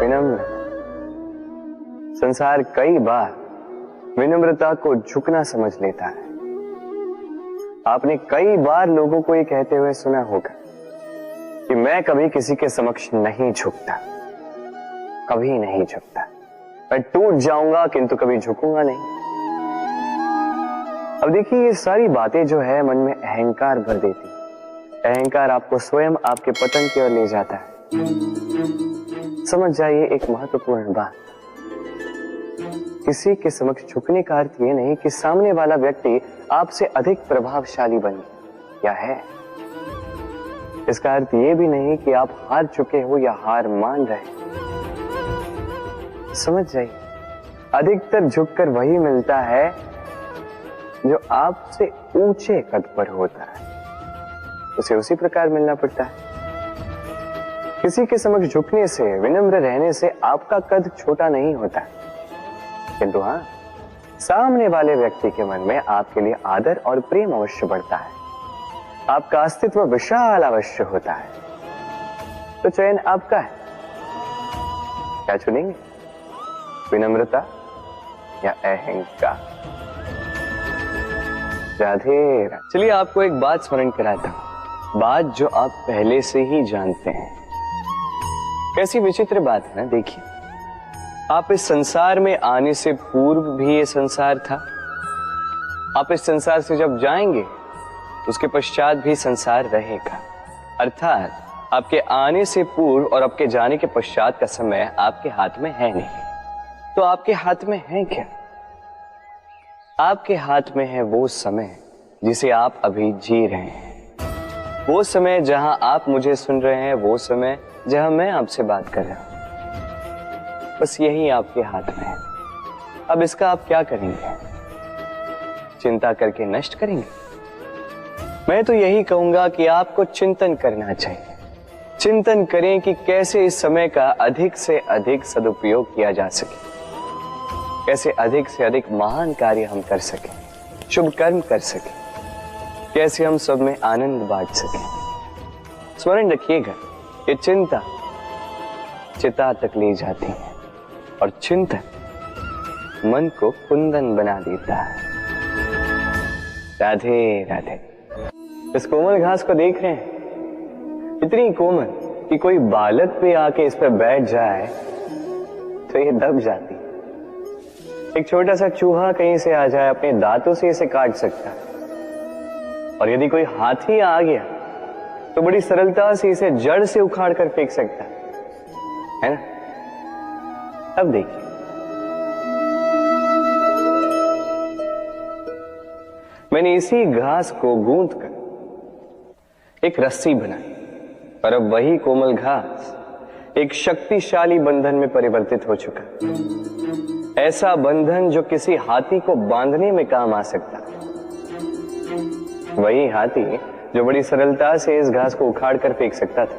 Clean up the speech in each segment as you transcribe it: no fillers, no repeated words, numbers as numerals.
विनम्र। संसार कई बार विनम्रता को झुकना समझ लेता है। आपने कई बार लोगों को ये कहते हुए सुना होगा कि मैं कभी किसी के समक्ष नहीं झुकता, कभी नहीं झुकता, मैं टूट जाऊंगा किंतु कभी झुकूंगा नहीं। अब देखिए, ये सारी बातें जो है मन में अहंकार भर देती। अहंकार आपको स्वयं आपके पतन की ओर ले जाता है। समझ जाइए एक महत्वपूर्ण बात, किसी के समक्ष झुकने का अर्थ ये नहीं कि सामने वाला व्यक्ति आपसे अधिक प्रभावशाली बने या है। इसका अर्थ ये भी नहीं कि आप हार चुके हो या हार मान रहे। समझ जाइए, अधिकतर झुककर वही मिलता है जो आपसे ऊंचे कद पर होता है, उसे उसी प्रकार मिलना पड़ता है। किसी के समक्ष झुकने से, विनम्र रहने से आपका कद छोटा नहीं होता, किंतु हाँ, सामने वाले व्यक्ति के मन में आपके लिए आदर और प्रेम अवश्य बढ़ता है, आपका अस्तित्व विशाल अवश्य होता है। तो चयन आपका है, क्या चुनेंगे, विनम्रता या अहंकार? राधे राधे। चलिए आपको एक बात स्मरण कराता हूं, बात जो आप पहले से ही जानते हैं। कैसी विचित्र बात है ना। देखिए, आप इस संसार में आने से पूर्व भी ये संसार था, आप इस संसार से जब जाएंगे उसके पश्चात भी संसार रहेगा। अर्थात आपके आने से पूर्व और आपके जाने के पश्चात का समय आपके हाथ में है नहीं। तो आपके हाथ में है क्या? आपके हाथ में है वो समय जिसे आप अभी जी रहे हैं, वो समय जहां आप मुझे सुन रहे हैं, वो समय जहां मैं आपसे बात कर रहा हूं। बस यही आपके हाथ में है। अब इसका आप क्या करेंगे? चिंता करके नष्ट करेंगे? मैं तो यही कहूंगा कि आपको चिंतन करना चाहिए। चिंतन करें कि कैसे इस समय का अधिक से अधिक सदुपयोग किया जा सके, कैसे अधिक से अधिक महान कार्य हम कर सकें, शुभ कर्म कर सकें, कैसे हम सब में आनंद बांट सकें। स्मरण रखिएगा, ये चिंता चिता तक ले जाती है और चिंतन मन को कुंदन बना देता है। राधे राधे। इस कोमल घास को देख रहे हैं, इतनी कोमल कि कोई बालक भी आके इस पर बैठ जाए तो ये दब जाती। एक छोटा सा चूहा कहीं से आ जाए, अपने दांतों से इसे काट सकता है, और यदि कोई हाथी आ गया तो बड़ी सरलता से इसे जड़ से उखाड़ कर फेंक सकता है ना? अब देखिए, मैंने इसी घास को गूंथ कर एक रस्सी बनाई, और अब वही कोमल घास एक शक्तिशाली बंधन में परिवर्तित हो चुका। ऐसा बंधन जो किसी हाथी को बांधने में काम आ सकता है। वही हाथी जो बड़ी सरलता से इस घास को उखाड़ कर फेंक सकता था।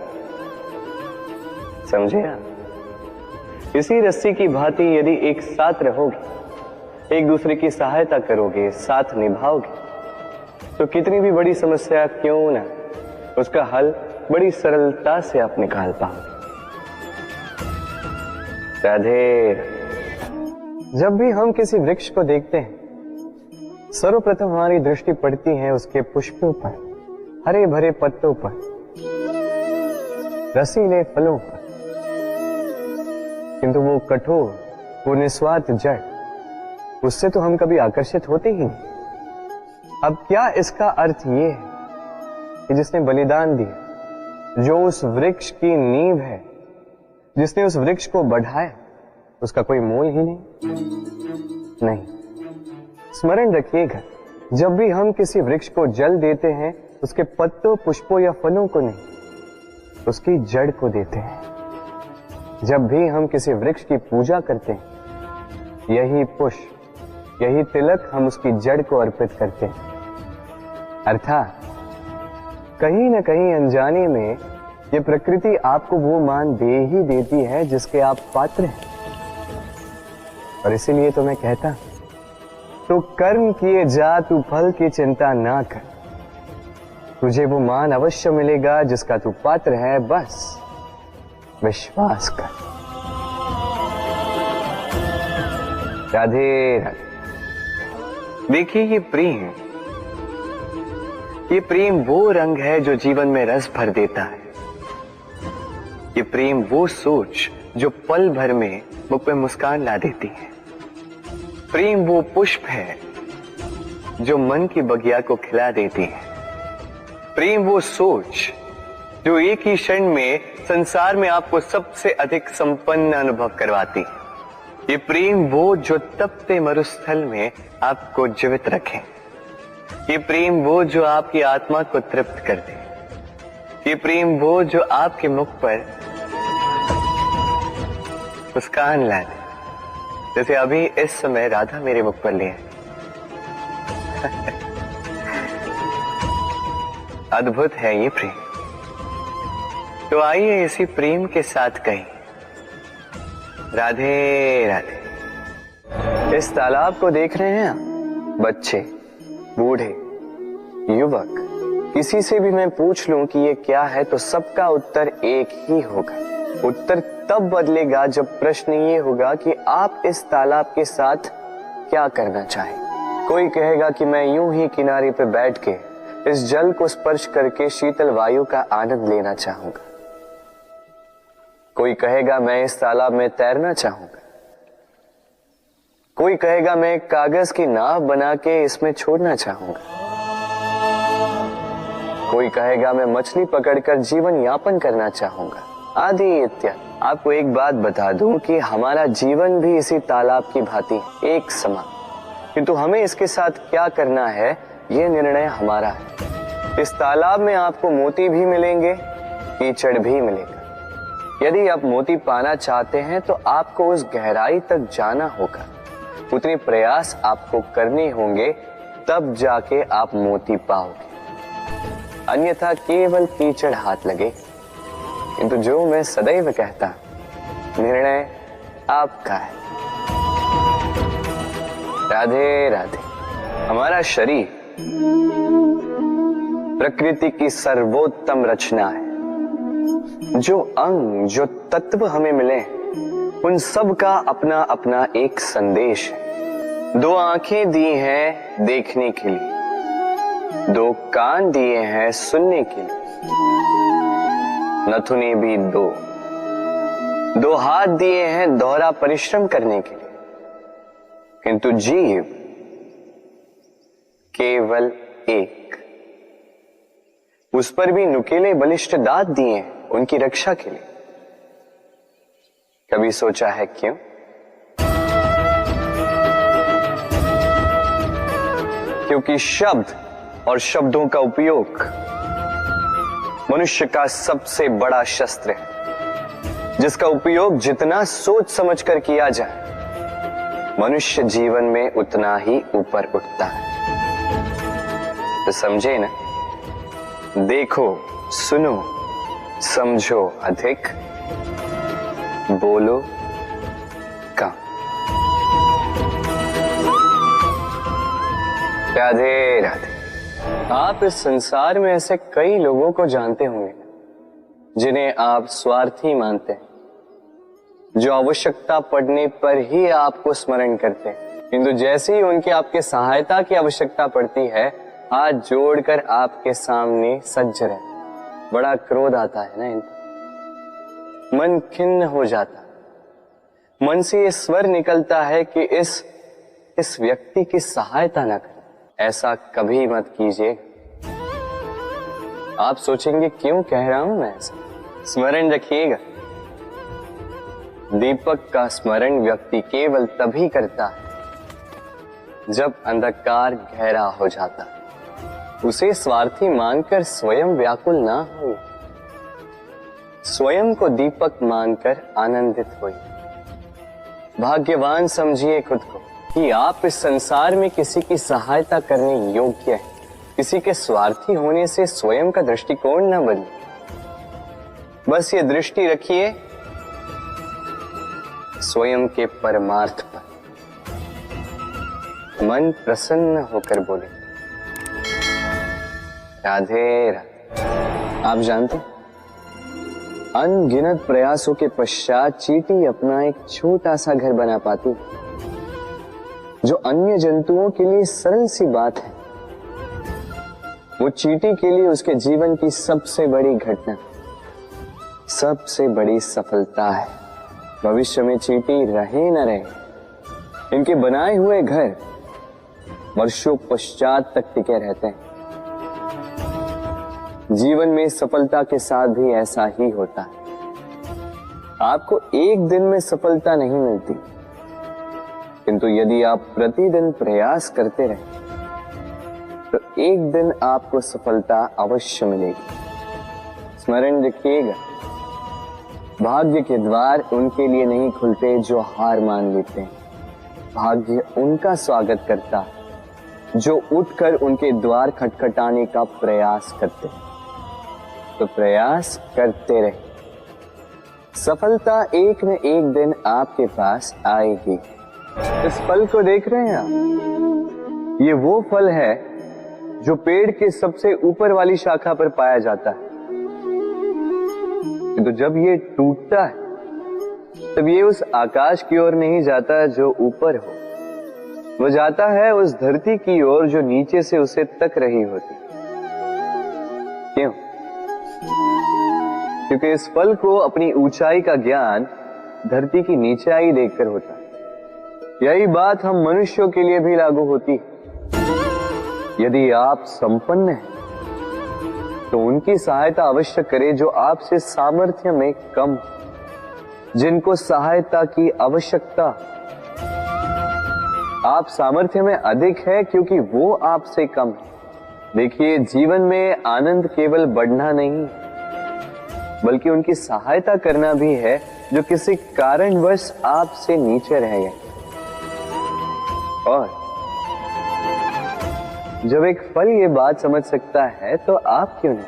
समझे आप? इसी रस्सी की भांति यदि एक साथ रहोगे, एक दूसरे की सहायता करोगे, साथ निभाओगे, तो कितनी भी बड़ी समस्या क्यों ना, उसका हल बड़ी सरलता से आप निकाल पाओगे। राधे। जब भी हम किसी वृक्ष को देखते हैं, सर्वप्रथम हमारी दृष्टि पड़ती है उसके पुष्पों पर, हरे भरे पत्तों पर, रसीले फलों पर, किंतु वो कठोर, वो निस्वार्थ जड़, उससे तो हम कभी आकर्षित होते ही नहीं। अब क्या इसका अर्थ ये है कि जिसने बलिदान दिया, जो उस वृक्ष की नींव है, जिसने उस वृक्ष को बढ़ाया, उसका कोई मोल ही नहीं। स्मरण रखिएगा, जब भी हम किसी वृक्ष को जल देते हैं, उसके पत्तों, पुष्पों या फलों को नहीं, उसकी जड़ को देते हैं। जब भी हम किसी वृक्ष की पूजा करते हैं, यही पुष्प, यही तिलक हम उसकी जड़ को अर्पित करते हैं। अर्थात कहीं न कहीं अनजाने में ये प्रकृति आपको वो मान दे ही देती है जिसके आप पात्र हैं। और इसीलिए तो मैं कहता, तो कर्म किए जा, तू फल की चिंता ना कर, तुझे वो मान अवश्य मिलेगा जिसका तू पात्र है, बस विश्वास कर। राधे राधे। देखिए ये प्रेम वो रंग है जो जीवन में रस भर देता है। ये प्रेम वो सोच जो पल भर में मुख पे मुस्कान ला देती है। प्रेम वो पुष्प है जो मन की बगिया को खिला देती है। प्रेम वो सोच जो एक ही क्षण में संसार में आपको सबसे अधिक संपन्न अनुभव करवाती है। ये प्रेम वो जो तपते मरुस्थल में आपको जीवित रखे। ये प्रेम वो जो आपकी आत्मा को तृप्त कर दे। ये प्रेम वो जो आपके मुख पर मुस्कान ला दे, जैसे अभी इस समय राधा मेरे मुख पर ले आई। अद्भुत है ये प्रेम। तो आइए इसी प्रेम के साथ कहें राधे राधे। इस तालाब को देख रहे हैं आप? बच्चे, बूढ़े, युवक, किसी से भी मैं पूछ लूं कि ये क्या है तो सबका उत्तर एक ही होगा। उत्तर तब बदलेगा जब प्रश्न ये होगा कि आप इस तालाब के साथ क्या करना चाहें। कोई कहेगा कि मैं यूं ही किनारे पे बैठ के इस जल को स्पर्श करके शीतल वायु का आनंद लेना चाहूंगा। कोई कहेगा मैं इस तालाब में तैरना चाहूंगा। कोई कहेगा मैं एक कागज की नाव बना के इसमें छोड़ना चाहूंगा। कोई कहेगा मैं मछली पकड़कर जीवन यापन करना चाहूंगा, आदि इत्यादि। आपको एक बात बता दूं कि हमारा जीवन भी इसी तालाब की भांति एक समान, किंतु हमें इसके साथ क्या करना है यह निर्णय हमारा है। इस तालाब में आपको मोती भी मिलेंगे, कीचड़ भी मिलेगा। यदि आप मोती पाना चाहते हैं तो आपको उस गहराई तक जाना होगा, उतने प्रयास आपको करने होंगे, तब जाके आप मोती पाओगे। अन्यथा केवल कीचड़ हाथ लगे। किंतु जो मैं सदैव कहता, निर्णय आपका है। राधे राधे। हमारा शरीर प्रकृति की सर्वोत्तम रचना है। जो अंग, जो तत्व हमें मिले, उन सब का अपना अपना एक संदेश है। दो आंखें दी हैं देखने के लिए, दो कान दिए हैं सुनने के लिए, नथुने भी दो हाथ दिए हैं दोहरा परिश्रम करने के लिए, किंतु जीव केवल एक। उस पर भी नुकीले बलिष्ठ दांत दिए हैं उनकी रक्षा के लिए। कभी सोचा है क्यों? क्योंकि शब्द और शब्दों का उपयोग मनुष्य का सबसे बड़ा शस्त्र है, जिसका उपयोग जितना सोच समझ कर किया जाए, मनुष्य जीवन में उतना ही ऊपर उठता है। तो समझे ना? देखो, सुनो, समझो अधिक, बोलो कम। राधे राधे। आप इस संसार में ऐसे कई लोगों को जानते होंगे जिन्हें आप स्वार्थी मानते हैं, जो आवश्यकता पड़ने पर ही आपको स्मरण करते हैं, किंतु जैसे ही उनकी आपके सहायता की आवश्यकता पड़ती है, हाथ जोड़कर आपके सामने सज्ज रहते। बड़ा क्रोध आता है ना इनको, मन खिन्न हो जाता, मन से ये स्वर निकलता है कि इस व्यक्ति की सहायता न करें। ऐसा कभी मत कीजिए। आप सोचेंगे क्यों कह रहा हूं मैं ऐसा? स्मरण रखिएगा, दीपक का स्मरण व्यक्ति केवल तभी करता है जब अंधकार गहरा हो जाता है। उसे स्वार्थी मानकर स्वयं व्याकुल ना हो, स्वयं को दीपक मानकर आनंदित होइए। भाग्यवान समझिए खुद को कि आप इस संसार में किसी की सहायता करने योग्य हैं। किसी के स्वार्थी होने से स्वयं का दृष्टिकोण न बदले। बस ये दृष्टि रखिए स्वयं के परमार्थ पर। मन प्रसन्न होकर बोले राधे राधे। आप जानते, अनगिनत प्रयासों के पश्चात चींटी अपना एक छोटा सा घर बना पाती, जो अन्य जंतुओं के लिए सरल सी बात है, वो चींटी के लिए उसके जीवन की सबसे बड़ी घटना, सबसे बड़ी सफलता है। भविष्य में चींटी रहे न रहे, इनके बनाए हुए घर वर्षों पश्चात तक टिके रहते हैं। जीवन में सफलता के साथ भी ऐसा ही होता है। आपको एक दिन में सफलता नहीं मिलती, किंतु यदि आप प्रतिदिन प्रयास करते रहे तो एक दिन आपको सफलता अवश्य मिलेगी। स्मरण रखिएगा, भाग्य के द्वार उनके लिए नहीं खुलते जो हार मान लेते हैं। भाग्य उनका स्वागत करता है जो उठकर उनके द्वार खटखटाने का प्रयास करते हैं। तो प्रयास करते रहे, सफलता एक न एक दिन आपके पास आएगी। इस फल को देख रहे हैं आप? ये वो फल है जो पेड़ के सबसे ऊपर वाली शाखा पर पाया जाता है। तो जब ये टूटता है तब ये उस आकाश की ओर नहीं जाता जो ऊपर हो, वो जाता है उस धरती की ओर जो नीचे से उसे तक रही होती। क्यों? क्योंकि इस फल को अपनी ऊंचाई का ज्ञान धरती की नीचाई देखकर होता है। यही बात हम मनुष्यों के लिए भी लागू होती है। यदि आप संपन्न हैं तो उनकी सहायता अवश्य करें जो आपसे सामर्थ्य में कम, जिनको सहायता की आवश्यकता। आप सामर्थ्य में अधिक है क्योंकि वो आपसे कम है। देखिए, जीवन में आनंद केवल बढ़ना नहीं बल्कि उनकी सहायता करना भी है जो किसी कारणवश आपसे नीचे रह गए। और जब एक फल ये बात समझ सकता है तो आप क्यों नहीं?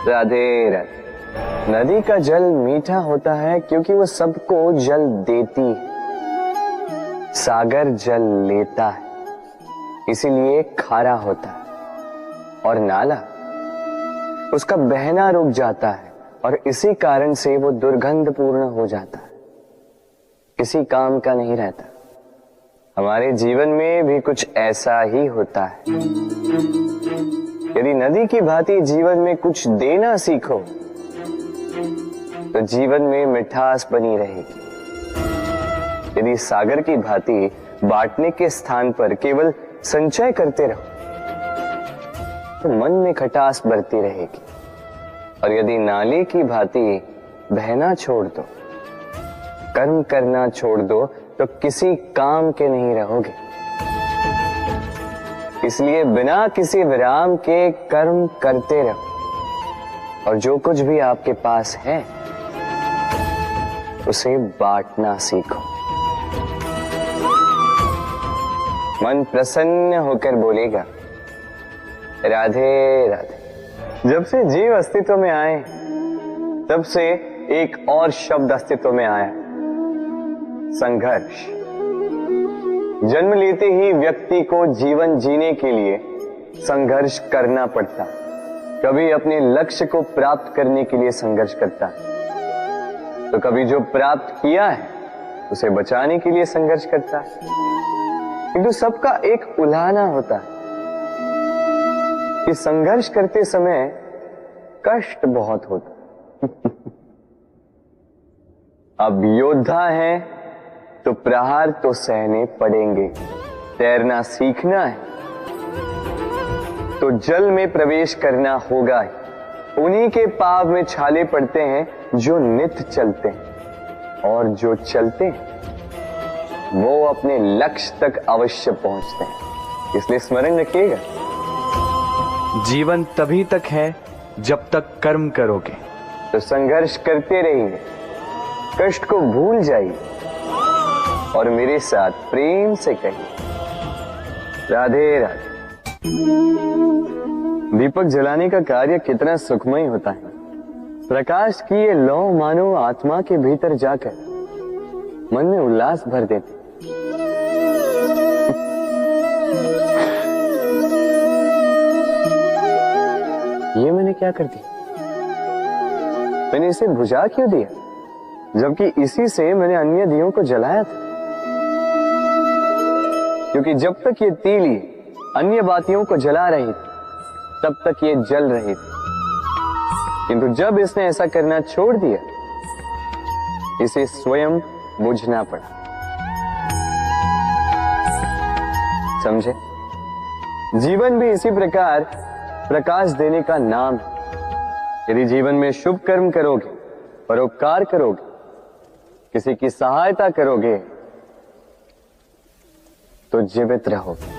राधे राधे। नदी का जल मीठा होता है क्योंकि वो सबको जल देती है। सागर जल लेता है इसीलिए खारा होता है, और नाला उसका बहना रुक जाता है और इसी कारण से वो दुर्गंधपूर्ण हो जाता है, किसी काम का नहीं रहता। हमारे जीवन में भी कुछ ऐसा ही होता है। यदि नदी की भांति जीवन में कुछ देना सीखो तो जीवन में मिठास बनी रहेगी। यदि सागर की भांति बांटने के स्थान पर केवल संचय करते रहो तो मन में खटास बढ़ती रहेगी। और यदि नाले की भांति बहना छोड़ दो, कर्म करना छोड़ दो तो किसी काम के नहीं रहोगे। इसलिए बिना किसी विराम के कर्म करते रहो और जो कुछ भी आपके पास है उसे बांटना सीखो। मन प्रसन्न होकर बोलेगा, राधे राधे। जब से जीव अस्तित्व में आए तब से एक और शब्द अस्तित्व में आया, संघर्ष। जन्म लेते ही व्यक्ति को जीवन जीने के लिए संघर्ष करना पड़ता। कभी अपने लक्ष्य को प्राप्त करने के लिए संघर्ष करता है, तो कभी जो प्राप्त किया है उसे बचाने के लिए संघर्ष करता है। किंतु सबका एक उलाहना होता है कि संघर्ष करते समय कष्ट बहुत होता। अब योद्धा है तो प्रहार तो सहने पड़ेंगे। तैरना सीखना है तो जल में प्रवेश करना होगा। उन्हीं के पाव में छाले पड़ते हैं जो नित्य चलते हैं, और जो चलते हैं वो अपने लक्ष्य तक अवश्य पहुंचते हैं। इसलिए स्मरण रखिएगा, जीवन तभी तक है जब तक कर्म करोगे। तो संघर्ष करते रहिए, कष्ट को भूल जाइए और मेरे साथ प्रेम से कहिए, राधे राधे। दीपक जलाने का कार्य कितना सुखमय होता है। प्रकाश की ये लौ मानो आत्मा के भीतर जाकर मन में उल्लास भर देती। ये मैंने क्या कर दिया? मैंने इसे बुझा क्यों दिया? जबकि इसी से मैंने अन्य दियों को जलाया था। क्योंकि जब तक ये तीली अन्य बातियों को जला रही थी तब तक ये जल रही थी, किंतु जब इसने ऐसा करना छोड़ दिया इसे स्वयं बुझना पड़ा। समझे? जीवन भी इसी प्रकार प्रकाश देने का नाम है। यदि जीवन में शुभ कर्म करोगे, परोपकार करोगे, किसी की सहायता करोगे तो जीवित रहोगे।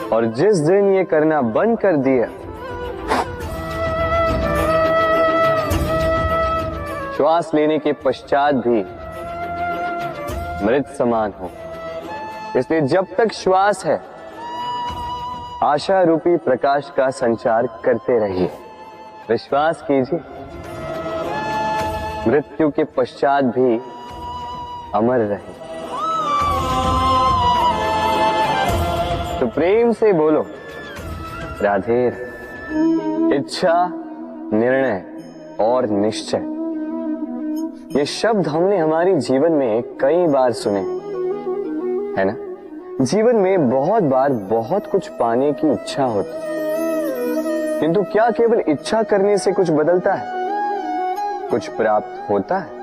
और जिस दिन ये करना बंद कर दिया, श्वास लेने के पश्चात भी मृत समान हो। इसलिए जब तक श्वास है आशा रूपी प्रकाश का संचार करते रहिए। विश्वास कीजिए मृत्यु के पश्चात भी अमर रहे। तो प्रेम से बोलो राधे। इच्छा, निर्णय और निश्चय, ये शब्द हमने हमारी जीवन में कई बार सुने, है ना? जीवन में बहुत बार बहुत कुछ पाने की इच्छा होती, किंतु क्या केवल इच्छा करने से कुछ बदलता है? कुछ प्राप्त होता है?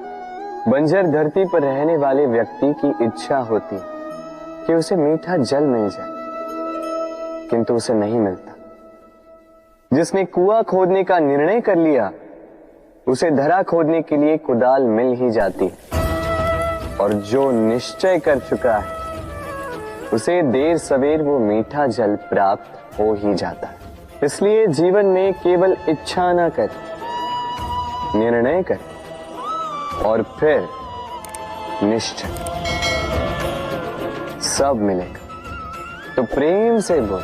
बंजर धरती पर रहने वाले व्यक्ति की इच्छा होती कि उसे मीठा जल मिल जाए, किंतु उसे नहीं मिलता। जिसने कुआं खोदने का निर्णय कर लिया उसे धरा खोदने के लिए कुदाल मिल ही जाती है, और जो निश्चय कर चुका है उसे देर सवेर वो मीठा जल प्राप्त हो ही जाता है। इसलिए जीवन में केवल इच्छा ना कर, निर्णय कर और फिर निश्चय, सब मिलेगा। तो प्रेम से बोल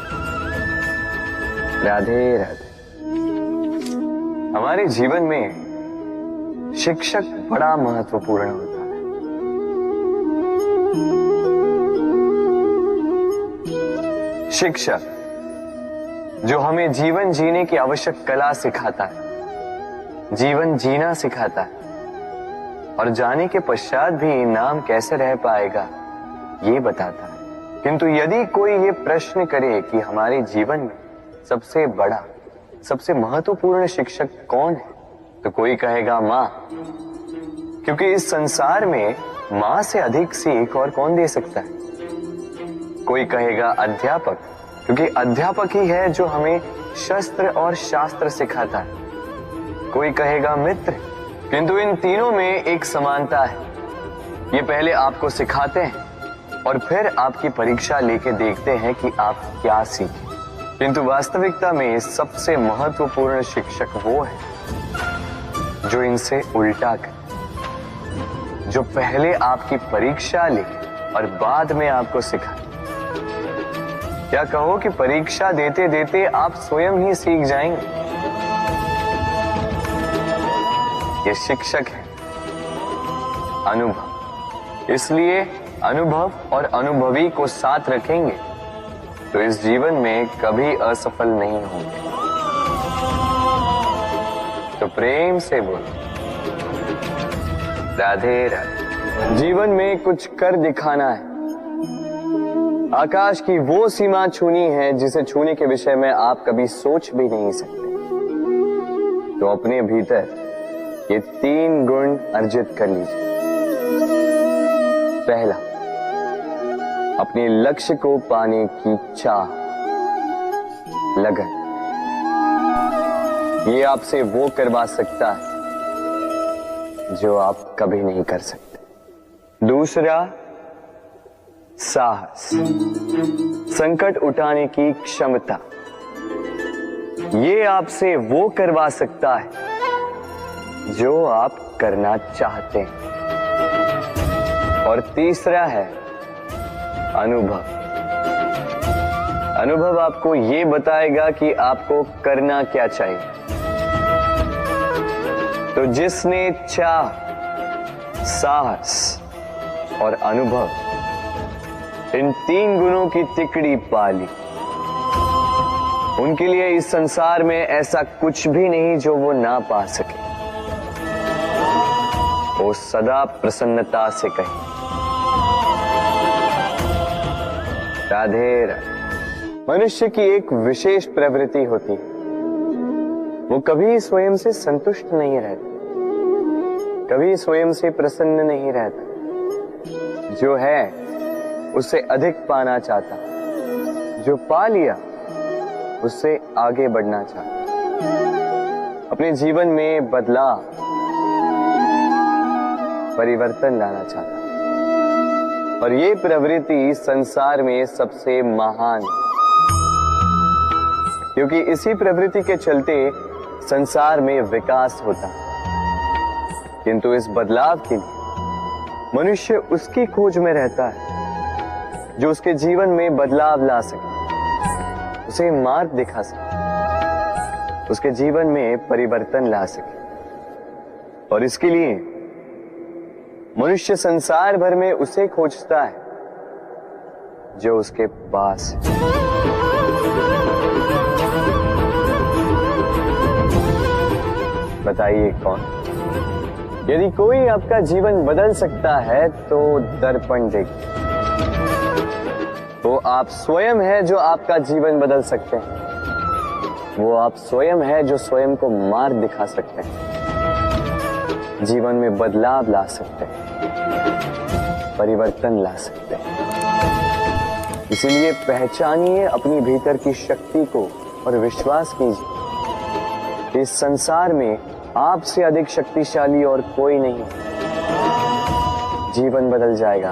राधे राधे। हमारे जीवन में शिक्षक बड़ा महत्वपूर्ण होता है। शिक्षक जो हमें जीवन जीने की आवश्यक कला सिखाता है, जीवन जीना सिखाता है, और जाने के पश्चात भी नाम कैसे रह पाएगा ये बताता है। किंतु यदि कोई ये प्रश्न करे कि हमारे जीवन में सबसे बड़ा, सबसे महत्वपूर्ण शिक्षक कौन है, तो कोई कहेगा मां, क्योंकि इस संसार में मां से अधिक सीख और कौन दे सकता है। कोई कहेगा अध्यापक, क्योंकि अध्यापक ही है जो हमें शस्त्र और शास्त्र सिखाता है। कोई कहेगा मित्र, किंतु इन तीनों में एक समानता है, ये पहले आपको सिखाते हैं और फिर आपकी परीक्षा लेके देखते हैं कि आप क्या सीखे। किंतु वास्तविकता में सबसे महत्वपूर्ण शिक्षक वो है जो इनसे उल्टा करे, जो पहले आपकी परीक्षा ले और बाद में आपको सिखाए। क्या कहो कि परीक्षा देते देते आप स्वयं ही सीख जाएंगे। ये शिक्षक है अनुभव। इसलिए अनुभव और अनुभवी को साथ रखेंगे तो इस जीवन में कभी असफल नहीं होंगे। तो प्रेम से बोलो राधे राधे। जीवन में कुछ कर दिखाना है। आकाश की वो सीमा छूनी है जिसे छूने के विषय में आप कभी सोच भी नहीं सकते। तो अपने भीतर ये 3 गुण अर्जित कर लीजिए। पहला, अपने लक्ष्य को पाने की चाह, लगन। ये आपसे वो करवा सकता है जो आप कभी नहीं कर सकते। दूसरा, साहस, संकट उठाने की क्षमता। ये आपसे वो करवा सकता है जो आप करना चाहते हैं। और तीसरा है अनुभव। अनुभव आपको ये बताएगा कि आपको करना क्या चाहिए। तो जिसने चाह, साहस और अनुभव, इन 3 गुणों की तिकड़ी पाली, उनके लिए इस संसार में ऐसा कुछ भी नहीं जो वो ना पा सके। वो सदा प्रसन्नता से कहे राधे राधे। मनुष्य की एक विशेष प्रवृत्ति होती है, वो कभी स्वयं से संतुष्ट नहीं रहता, कभी स्वयं से प्रसन्न नहीं रहता। जो है उससे अधिक पाना चाहता, जो पा लिया उससे आगे बढ़ना चाहता, अपने जीवन में बदलाव परिवर्तन लाना चाहता। और ये प्रवृत्ति संसार में सबसे महान, क्योंकि इसी प्रवृत्ति के चलते संसार में विकास होता है। किंतु इस बदलाव के लिए मनुष्य उसकी खोज में रहता है जो उसके जीवन में बदलाव ला सके, उसे मार्ग दिखा सके, उसके जीवन में परिवर्तन ला सके। और इसके लिए मनुष्य संसार भर में उसे खोजता है जो उसके पास है। बताइए कौन? यदि कोई आपका जीवन बदल सकता है तो दर्पण देखिए, वो आप स्वयं है जो आपका जीवन बदल सकते हैं। वो आप स्वयं है जो स्वयं को मार्ग दिखा सकते हैं, जीवन में बदलाव ला सकते हैं, परिवर्तन ला सकते हैं। इसलिए पहचानिए अपनी भीतर की शक्ति को और विश्वास कीजिए, इस संसार में आपसे अधिक शक्तिशाली और कोई नहीं। जीवन बदल जाएगा।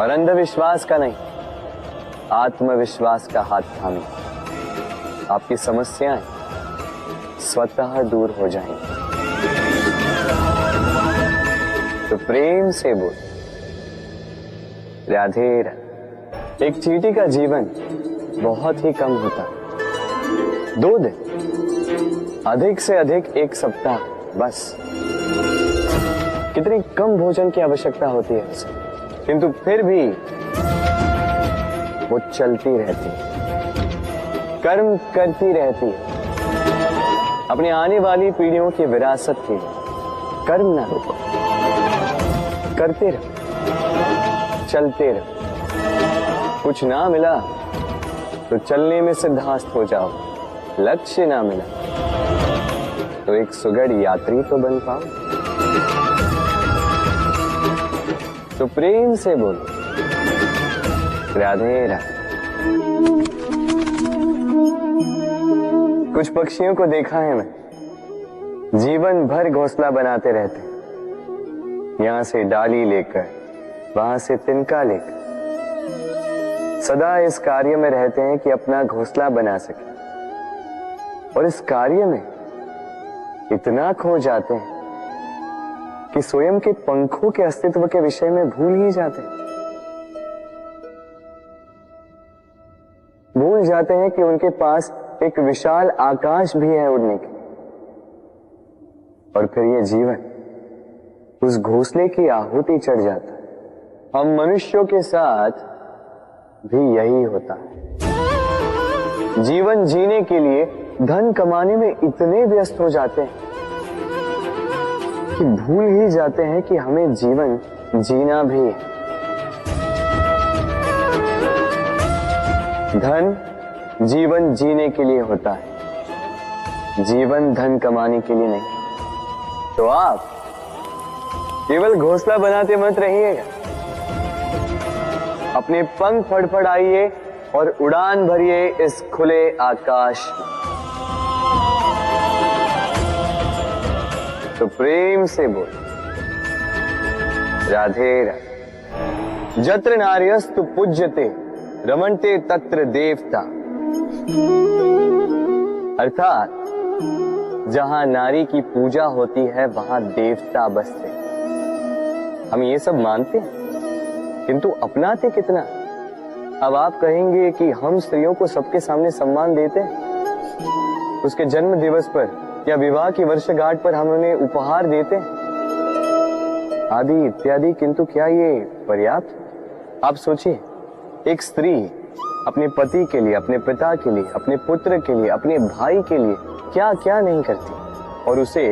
और अंधविश्वास का नहीं, आत्मविश्वास का हाथ थामिए, आपकी समस्याएं स्वतः दूर हो जाएंगी। तो प्रेम से बोल राधे राधे। एक चींटी का जीवन बहुत ही कम होता है, 2 दिन, अधिक से अधिक 1 सप्ताह, बस। कितनी कम भोजन की आवश्यकता होती है उसे, किंतु फिर भी वो चलती रहती है, कर्म करती रहती है, अपनी आने वाली पीढ़ियों की विरासत के लिए। कर्म ना रुको, करते रहो, चलते रहो। कुछ ना मिला तो चलने में सिद्धांत हो जाओ, लक्ष्य ना मिला तो एक सुगढ़ यात्री तो बन पाओ। तो प्रेम से बोलो राधे राधे। कुछ पक्षियों को देखा है मैं, जीवन भर घोंसला बनाते रहते, यहां से डाली लेकर, वहां से तिनका लेकर, सदा इस कार्य में रहते हैं कि अपना घोंसला बना सके। और इस कार्य में इतना खो जाते हैं कि स्वयं के पंखों के अस्तित्व के विषय में भूल ही जाते हैं। भूल जाते हैं कि उनके पास एक विशाल आकाश भी है उड़ने के। और फिर ये जीवन उस घोंसले की आहुति चढ़ जाता है। हम मनुष्यों के साथ भी यही होता है। जीवन जीने के लिए धन कमाने में इतने व्यस्त हो जाते हैं कि भूल ही जाते हैं कि हमें जीवन जीना भी है। धन जीवन जीने के लिए होता है, जीवन धन कमाने के लिए नहीं। तो आप केवल घोंसला बनाते मत रहिएगा, अपने पंख फड़फड़ाइए और उड़ान भरिए इस खुले आकाश में। तो प्रेम से बोल राधे राधे। जत्र नार्यस्तु पूज्यते रमन्ते तत्र देवता। अर्थात जहां नारी की पूजा होती है वहां देवता बसते। हम ये सब मानते हैं किंतु अपनाते कितना? अब आप कहेंगे कि हम स्त्रियों को सबके सामने सम्मान देते हैं, उसके जन्म दिवस पर या विवाह की वर्षगांठ पर हम उन्हें उपहार देते हैं आदि इत्यादि, किंतु क्या ये पर्याप्त? आप सोचिए, एक स्त्री अपने पति के लिए, अपने पिता के लिए, अपने पुत्र के लिए, अपने भाई के लिए क्या क्या नहीं करती, और उसे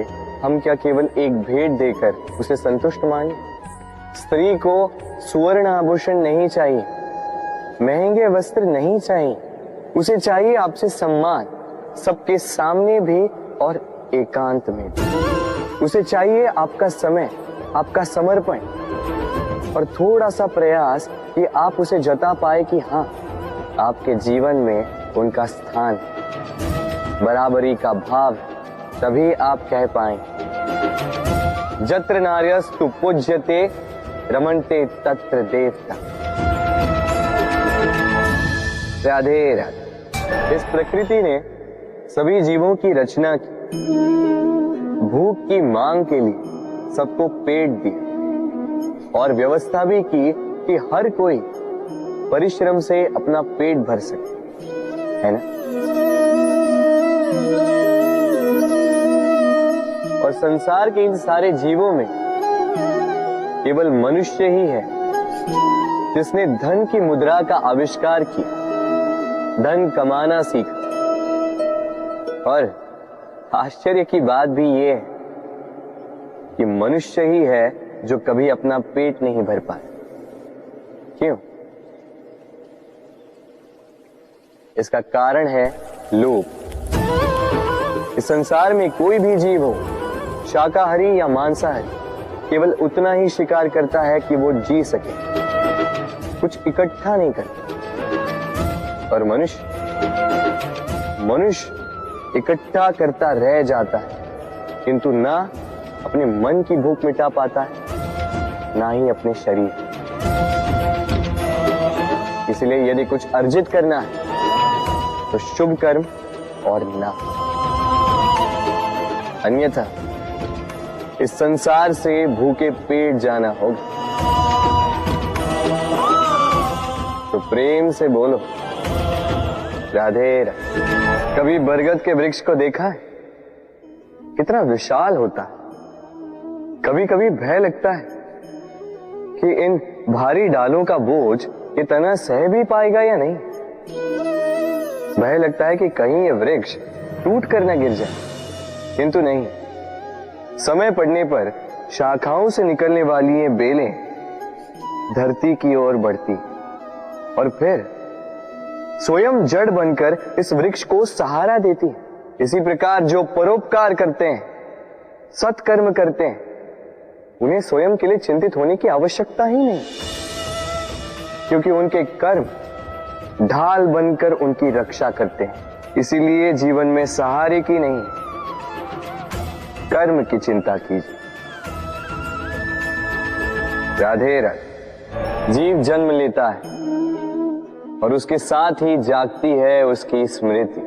हम क्या केवल एक भेंट देकर उसे संतुष्ट माने? स्त्री को सुवर्ण आभूषण नहीं चाहिए, महंगे वस्त्र नहीं चाहिए, उसे चाहिए आपसे सम्मान, सबके सामने भी और एकांत में भी। उसे चाहिए आपका समय, आपका समर्पण और थोड़ा सा प्रयास कि आप उसे जता पाए कि हाँ, आपके जीवन में उनका स्थान, बराबरी का भाव, तभी आप कह पाए जत्र नार्यस्तु पूज्यते रमन्ते तत्र देवता। राधे राधे। इस प्रकृति ने सभी जीवों की रचना की, भूख की मांग के लिए सबको पेट दिया और व्यवस्था भी की कि हर कोई परिश्रम से अपना पेट भर सके, है ना? और संसार के इन सारे जीवों में केवल मनुष्य ही है जिसने धन की मुद्रा का आविष्कार किया, धन कमाना सीखा। और आश्चर्य की बात भी ये है कि मनुष्य ही है जो कभी अपना पेट नहीं भर पाए। क्यों? इसका कारण है लोभ। इस संसार में कोई भी जीव हो, शाकाहारी या मांसाहारी, केवल उतना ही शिकार करता है कि वो जी सके, कुछ इकट्ठा नहीं करता। और मनुष्य इकट्ठा करता रह जाता है, किंतु ना अपने मन की भूख मिटा पाता है, ना ही अपने शरीर। इसलिए यदि कुछ अर्जित करना है तो शुभ कर्म और ना, अन्यथा इस संसार से भूखे पेट जाना होगा। तो प्रेम से बोलो राधे राधे। कभी बरगद के वृक्ष को देखा है? कितना विशाल होता है। कभी कभी भय लगता है कि इन भारी डालों का बोझ ये तना सह भी पाएगा या नहीं। भय लगता है कि कहीं ये वृक्ष टूट कर न गिर जाए, किंतु नहीं। समय पड़ने पर शाखाओं से निकलने वाली ये बेलें धरती की ओर बढ़ती और फिर स्वयं जड़ बनकर इस वृक्ष को सहारा देती है। इसी प्रकार जो परोपकार करते हैं, सत्कर्म करते हैं, उन्हें स्वयं के लिए चिंतित होने की आवश्यकता ही नहीं, क्योंकि उनके कर्म ढाल बनकर उनकी रक्षा करते हैं। इसीलिए जीवन में सहारे की नहीं, कर्म की चिंता कीजिए। राधे राधे। जीव जन्म लेता है और उसके साथ ही जागती है उसकी स्मृति।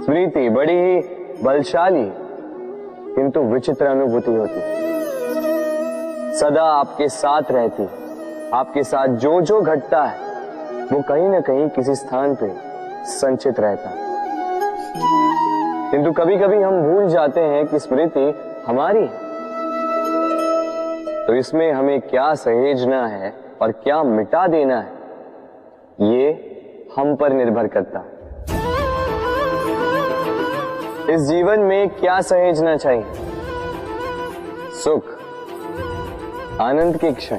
स्मृति बड़ी ही बलशाली किंतु विचित्र अनुभूति होती, सदा आपके साथ रहती। आपके साथ जो जो घटता है वो कहीं ना कहीं किसी स्थान पे संचित रहता है। किंतु कभी कभी हम भूल जाते हैं कि स्मृति हमारी है। तो इसमें हमें क्या सहेजना है और क्या मिटा देना है, ये हम पर निर्भर करता है। इस जीवन में क्या सहेजना चाहिए? सुख, आनंद के क्षण,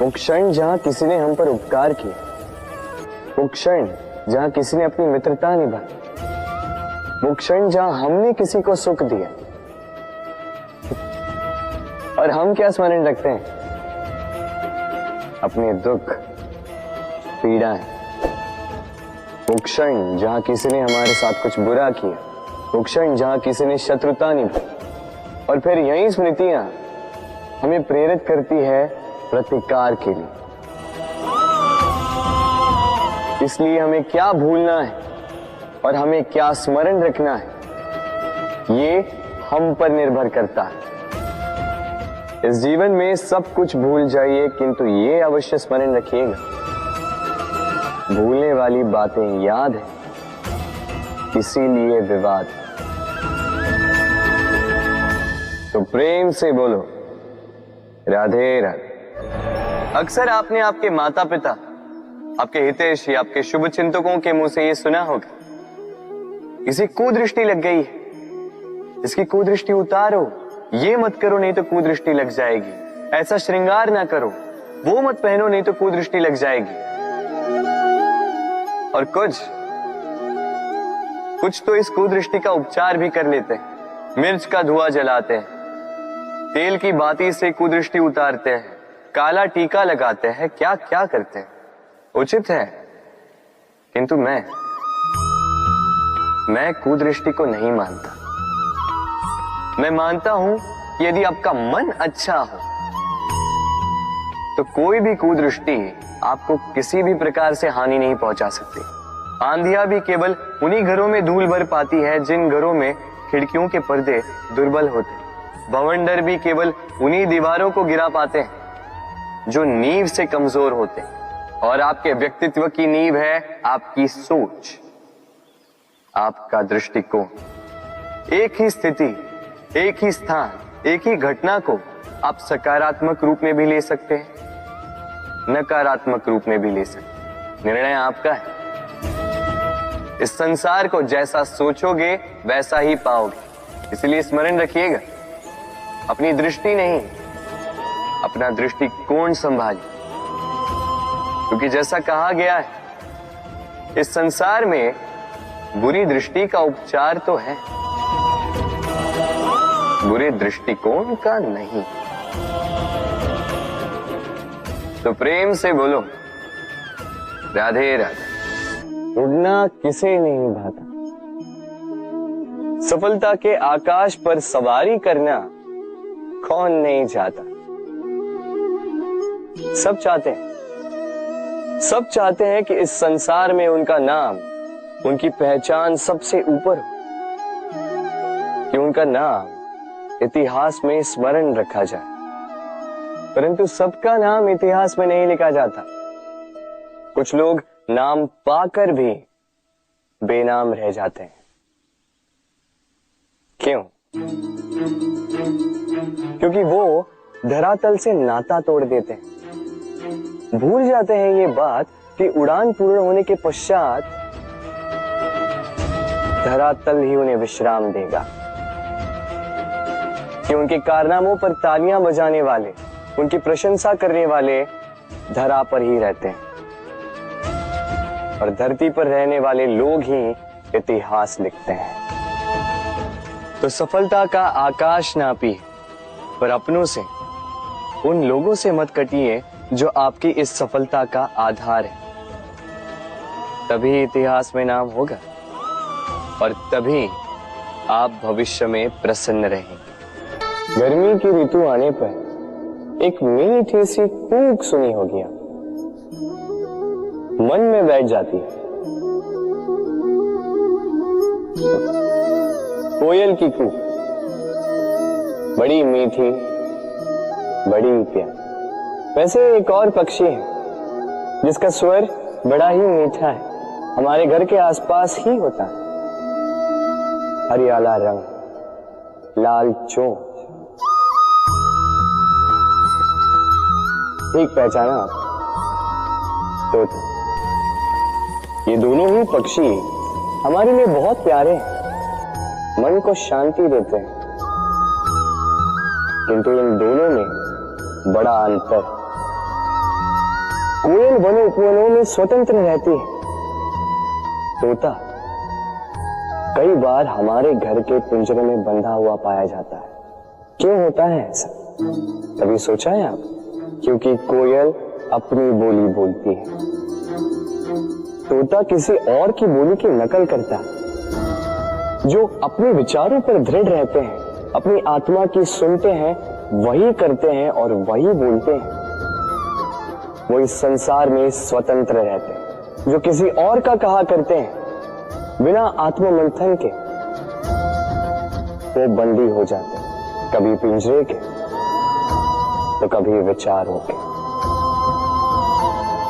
वो क्षण जहां किसी ने हम पर उपकार किया, वो क्षण जहां किसी ने अपनी मित्रता निभाई, वो क्षण जहां हमने किसी को सुख दिया। और हम क्या स्मरण रखते हैं? अपने दुख, पीड़ाएं। वो क्षण जहां किसी ने हमारे साथ कुछ बुरा किया, वो क्षण जहां किसी ने शत्रुता निभाई। और फिर यही स्मृतियां हमें प्रेरित करती है प्रतिकार के लिए। इसलिए हमें क्या भूलना है और हमें क्या स्मरण रखना है, ये हम पर निर्भर करता है। इस जीवन में सब कुछ भूल जाइए, किंतु ये अवश्य स्मरण रखिएगा, भूलने वाली बातें याद है, इसीलिए विवाद। तो प्रेम से बोलो राधे राधे। अक्सर आपने आपके माता पिता, आपके हितैषी, आपके शुभ चिंतकों के मुंह से ये सुना होगा, किसी कुदृष्टि लग गई है, इसकी कुदृष्टि उतारो, ये मत करो नहीं तो कुदृष्टि लग जाएगी, ऐसा श्रृंगार ना करो, वो मत पहनो नहीं तो कुदृष्टि लग जाएगी। और कुछ तो इस कुदृष्टि का उपचार भी कर लेते हैं। मिर्च का धुआं जलाते हैं, तेल की बाती से कुदृष्टि उतारते हैं, काला टीका लगाते हैं, क्या क्या करते हैं। उचित है, किंतु मैं कुदृष्टि को नहीं मानता। मैं मानता हूं कि यदि आपका मन अच्छा हो तो कोई भी कुदृष्टि आपको किसी भी प्रकार से हानि नहीं पहुंचा सकती। आंधियां भी केवल उन्हीं घरों में धूल भर पाती है जिन घरों में खिड़कियों के पर्दे दुर्बल होते। बवंडर भी केवल उन्हीं दीवारों को गिरा पाते हैं जो नींव से कमजोर होते हैं। और आपके व्यक्तित्व की नींव है आपकी सोच, आपका दृष्टिकोण। एक ही स्थिति, एक ही स्थान, एक ही घटना को आप सकारात्मक रूप में भी ले सकते हैं, नकारात्मक रूप में भी ले सकते हैं। निर्णय आपका है। इस संसार को जैसा सोचोगे वैसा ही पाओगे। इसलिए स्मरण रखिएगा, अपनी दृष्टि नहीं, अपना दृष्टिकोण संभालिए। क्योंकि जैसा कहा गया है, इस संसार में बुरी दृष्टि का उपचार तो है, बुरे दृष्टिकोण का नहीं। तो प्रेम से बोलो, राधे राधे। उड़ना किसे नहीं भाता, सफलता के आकाश पर सवारी करना कौन नहीं चाहता। सब चाहते हैं कि इस संसार में उनका नाम, उनकी पहचान सबसे ऊपर हो, कि उनका नाम इतिहास में स्मरण रखा जाए। परंतु सबका नाम इतिहास में नहीं लिखा जाता। कुछ लोग नाम पाकर भी बेनाम रह जाते हैं। क्यों? क्योंकि वो धरातल से नाता तोड़ देते हैं। भूल जाते हैं ये बात कि उड़ान पूर्ण होने के पश्चात धरातल ही उन्हें विश्राम देगा, कि उनके कारनामों पर तालियां बजाने वाले, उनकी प्रशंसा करने वाले धरा पर ही रहते हैं और धरती पर रहने वाले लोग ही इतिहास लिखते हैं। तो सफलता का आकाश नापिए, पर अपनों से, उन लोगों से मत कटिए जो आपकी इस सफलता का आधार है। तभी इतिहास में नाम होगा और तभी आप भविष्य में प्रसन्न रहेंगे। गर्मी की ऋतु आने पर एक मीठी सी कूक सुनी होगी, मन में बैठ जाती है। कोयल की कूक, बड़ी मीठी, बड़ी प्यारी। वैसे एक और पक्षी है जिसका स्वर बड़ा ही मीठा है, हमारे घर के आसपास ही होता है। हरियाला रंग, लाल चोंच। ठीक पहचाना आप? तोता। ये दोनों ही पक्षी हमारे लिए बहुत प्यारे हैं, मन को शांति देते हैं। किंतु इन दोनों में बड़ा अंतर। कोयल वन उपवनों में स्वतंत्र रहती है, तोता कई बार हमारे घर के पिंजरे में बंधा हुआ पाया जाता है। क्यों होता है ऐसा? कभी सोचा है आप? क्योंकि कोयल अपनी बोली बोलती है, तोता किसी और की बोली की नकल करता है। जो अपने विचारों पर दृढ़ रहते हैं, अपनी आत्मा की सुनते हैं, वही करते हैं और वही बोलते हैं। वो इस संसार में स्वतंत्र रहते हैं। जो किसी और का कहा करते हैं बिना आत्ममंथन के, वो बंदी हो जाते हैं, कभी पिंजरे के तो कभी विचारों के।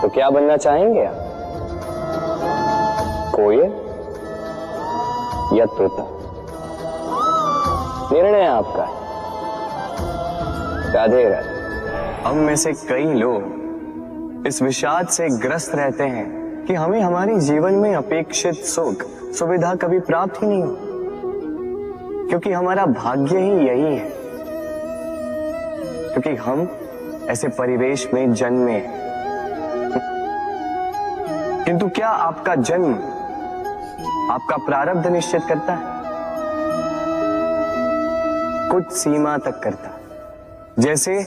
तो क्या बनना चाहेंगे आप? कोयल या तोता? निर्णय आपका है। राधे राधे। हम में से कई लोग इस विषाद से ग्रस्त रहते हैं कि हमें हमारे जीवन में अपेक्षित सुख सुविधा कभी प्राप्त ही नहीं हो। क्योंकि हमारा भाग्य ही यही है, क्योंकि हम ऐसे परिवेश में जन्मे। किंतु क्या आपका जन्म आपका प्रारब्ध निश्चित करता है? कुछ सीमा तक करता है। जैसे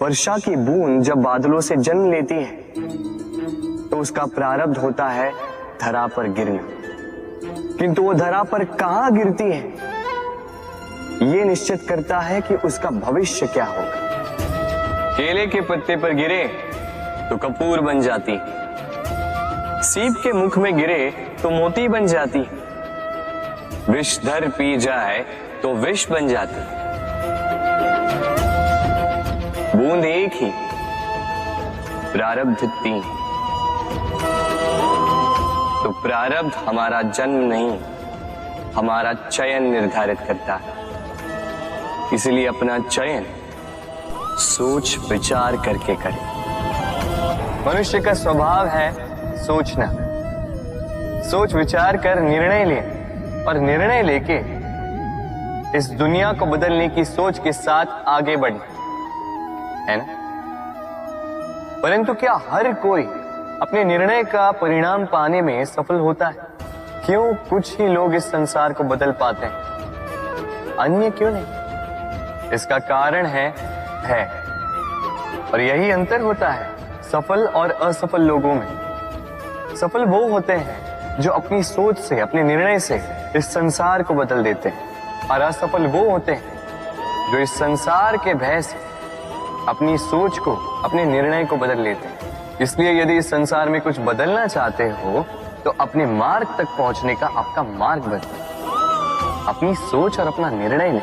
वर्षा की बूंद जब बादलों से जन्म लेती है तो उसका प्रारब्ध होता है धरा पर गिरना, किंतु वो धरा पर कहां गिरती है ये निश्चित करता है कि उसका भविष्य क्या होगा। केले के पत्ते पर गिरे तो कपूर बन जाती, सीप के मुख में गिरे तो मोती बन जाती, विषधर पी जाए तो विष बन जाती। बूंद एक ही, प्रारब्ध तीन। तो प्रारब्ध हमारा जन्म नहीं, हमारा चयन निर्धारित करता है। इसलिए अपना चयन सोच विचार करके करें। मनुष्य का स्वभाव है सोचना, सोच विचार कर निर्णय ले और निर्णय लेके इस दुनिया को बदलने की सोच के साथ आगे बढ़े, है ना? परंतु क्या हर कोई अपने निर्णय का परिणाम पाने में सफल होता है? क्यों कुछ ही लोग इस संसार को बदल पाते हैं, अन्य क्यों नहीं? इसका कारण है भय, और यही अंतर होता है सफल और असफल लोगों में। सफल वो होते हैं जो अपनी सोच से, अपने निर्णय से इस संसार को बदल देते हैं, और असफल वो होते हैं जो इस संसार के भय से अपनी सोच को, अपने निर्णय को बदल लेते हैं। इसलिए यदि इस संसार में कुछ बदलना चाहते हो तो अपने मार्ग तक पहुंचने का आपका मार्ग बदलो, अपनी सोच और अपना निर्णय लें।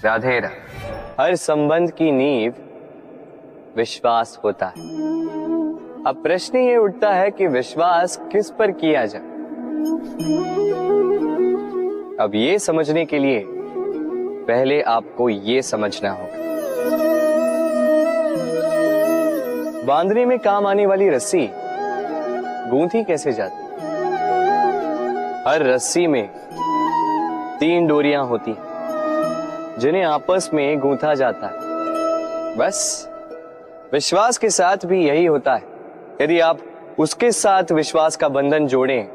राधे राधे। हर संबंध की नींव विश्वास होता है। अब प्रश्न ये उठता है कि विश्वास किस पर किया जाए। अब ये समझने के लिए पहले आपको ये समझना होगा, बांधने में काम आने वाली रस्सी गूंथी कैसे जाती? हर रस्सी में 3 डोरियां होती हैं जिन्हें आपस में गूंथा जाता है। बस विश्वास के साथ भी यही होता है। यदि आप उसके साथ विश्वास का बंधन जोड़ें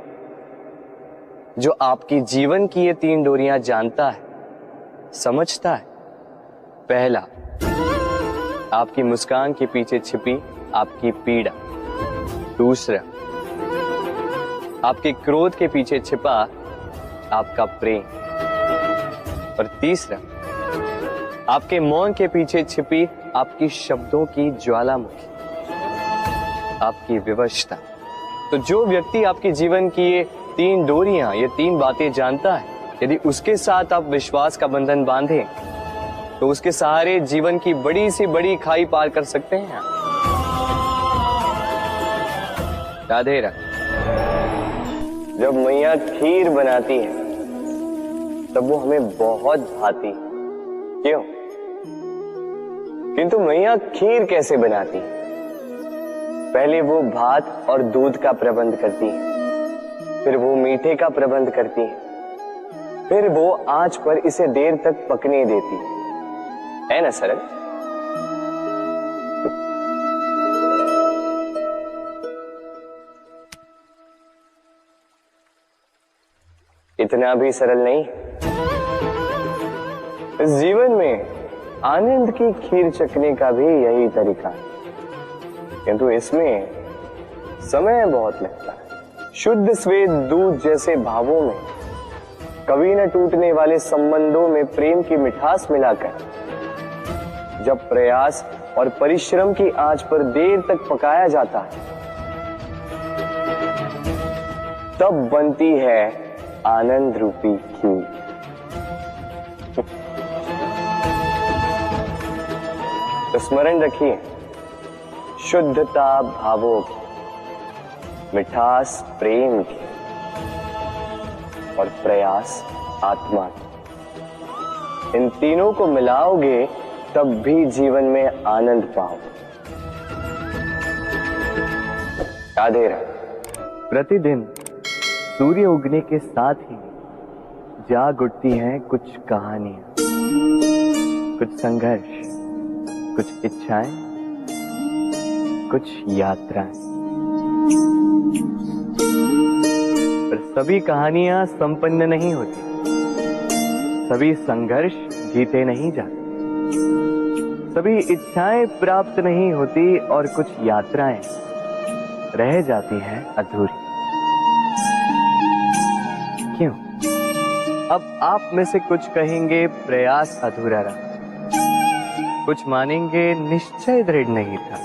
जो आपकी जीवन की ये 3 डोरियां जानता है, समझता है। पहला, आपकी मुस्कान के पीछे छिपी आपकी पीड़ा। दूसरा, आपके क्रोध के पीछे छिपा आपका प्रेम। और तीसरा, आपके मौन के पीछे छिपी आपकी शब्दों की ज्वालामुखी, आपकी विवशता। तो जो व्यक्ति आपके जीवन की ये 3 डोरियां, ये 3 बातें जानता है, यदि उसके साथ आप विश्वास का बंधन बांधें तो उसके सहारे जीवन की बड़ी सी बड़ी खाई पार कर सकते हैं। राधे राधे। जब मैया खीर बनाती है तब वो हमें बहुत भाती है, क्यों? किंतु मैया खीर कैसे बनाती है? पहले वो भात और दूध का प्रबंध करती है, फिर वो मीठे का प्रबंध करती है, फिर वो आंच पर इसे देर तक पकने देती है ना सरल? इतना भी सरल नहीं। इस जीवन में आनंद की खीर चखने का भी यही तरीका है, किंतु इसमें समय बहुत लगता है। शुद्ध श्वेत दूध जैसे भावों में, कभी न टूटने वाले संबंधों में प्रेम की मिठास मिलाकर जब प्रयास और परिश्रम की आंच पर देर तक पकाया जाता है तब बनती है आनंद रूपी खीर। तो स्मरण रखिए, शुद्धता भावों की, मिठास प्रेम की और प्रयास आत्मा की, इन तीनों को मिलाओगे तब भी जीवन में आनंद पाओगे। राधे राधे। प्रतिदिन सूर्य उगने के साथ ही जाग उठती हैं कुछ कहानियां, कुछ संघर्ष, कुछ इच्छाएं, कुछ यात्राएं। पर सभी कहानियां संपन्न नहीं होती, सभी संघर्ष जीते नहीं जाते, सभी इच्छाएं प्राप्त नहीं होती और कुछ यात्राएं रह जाती हैं अधूरी। क्यों? अब आप में से कुछ कहेंगे प्रयास अधूरा रहा, कुछ मानेंगे निश्चय दृढ़ नहीं था,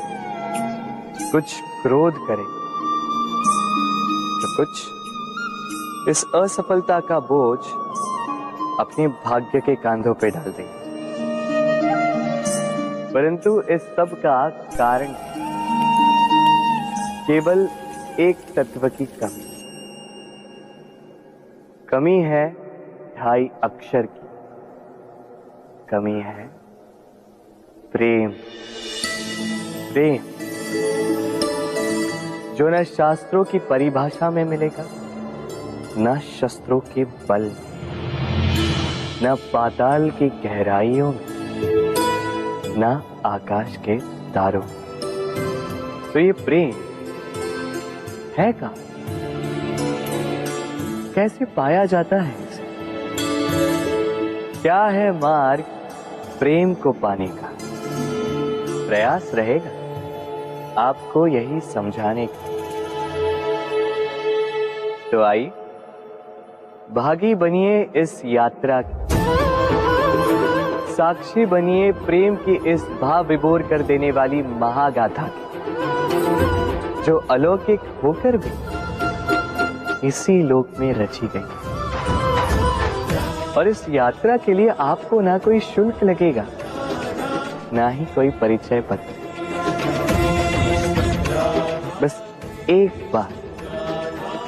कुछ क्रोध करेंगे, तो कुछ इस असफलता का बोझ अपने भाग्य के कांधों पे डाल देंगे। परंतु इस सब का कारण केवल एक तत्व की कमी है 2.5 अक्षर की। कमी है प्रेम। प्रेम जो न शास्त्रों की परिभाषा में मिलेगा, न शस्त्रों के बल, न पाताल की गहराइयों में, न आकाश के तारों। तो ये प्रेम है कहाँ? कैसे पाया जाता है इसे? क्या है मार्ग प्रेम को पाने का? प्रयास रहेगा आपको यही समझाने का। तो आइए भागी बनिए इस यात्रा की, साक्षी बनिए प्रेम की इस भाव विभोर कर देने वाली महागाथा की, जो अलौकिक होकर भी इसी लोक में रची गई। और इस यात्रा के लिए आपको ना कोई शुल्क लगेगा, ना ही कोई परिचय पत्र। बस एक बार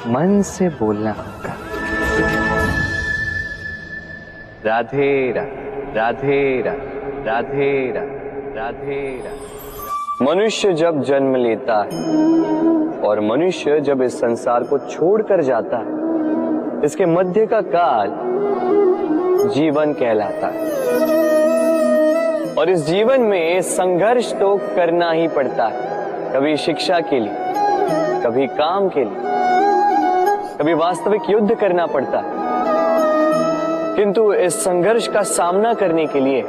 मन से बोलना होगा, राधे राधे राधे राधे राधे राधे राधे। मनुष्य जब जन्म लेता है और मनुष्य जब इस संसार को छोड़कर जाता है, इसके मध्य का काल जीवन कहलाता है। और इस जीवन में संघर्ष तो करना ही पड़ता है, कभी शिक्षा के लिए, कभी काम के लिए, कभी वास्तविक युद्ध करना पड़ता है। किंतु इस संघर्ष का सामना करने के लिए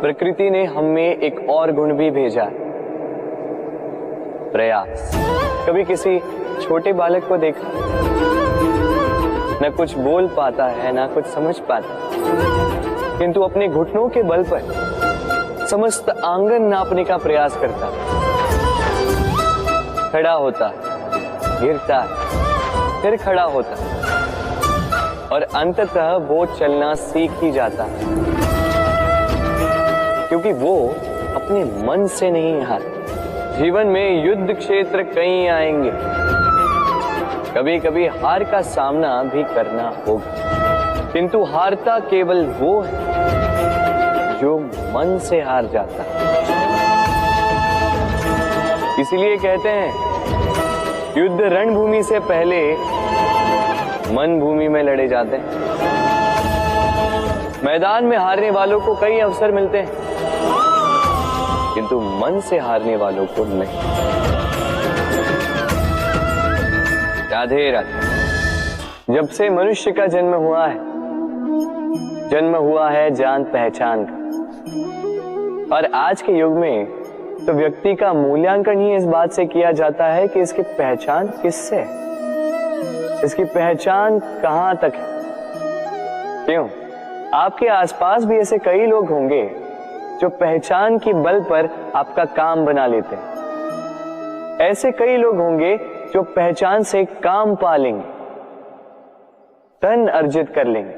प्रकृति ने हमें एक और गुण भी भेजा है, प्रयास। कभी किसी छोटे बालक को देखा, न कुछ बोल पाता है, ना कुछ समझ पाता, किंतु अपने घुटनों के बल पर समस्त आंगन नापने का प्रयास करता है। खड़ा होता है, गिरता है, फिर खड़ा होता है और अंततः वो चलना सीख ही जाता है, क्योंकि वो अपने मन से नहीं हारता। जीवन में युद्ध क्षेत्र कई आएंगे, कभी कभी हार का सामना भी करना होगा, किंतु हारता केवल वो है जो मन से हार जाता है। इसलिए कहते हैं युद्ध रणभूमि से पहले मन भूमि में लड़े जाते हैं। मैदान में हारने वालों को कई अवसर मिलते हैं, किंतु मन से हारने वालों को नहीं। राधे राधे। जब से मनुष्य का जन्म हुआ है जान पहचान का। और आज के युग में तो व्यक्ति का मूल्यांकन ही इस बात से किया जाता है कि इसकी पहचान किससे है, इसकी पहचान कहां तक है। क्यों? आपके आसपास भी ऐसे कई लोग होंगे जो पहचान की बल पर आपका काम बना लेते हैं। ऐसे कई लोग होंगे जो पहचान से काम पा लेंगे, धन अर्जित कर लेंगे।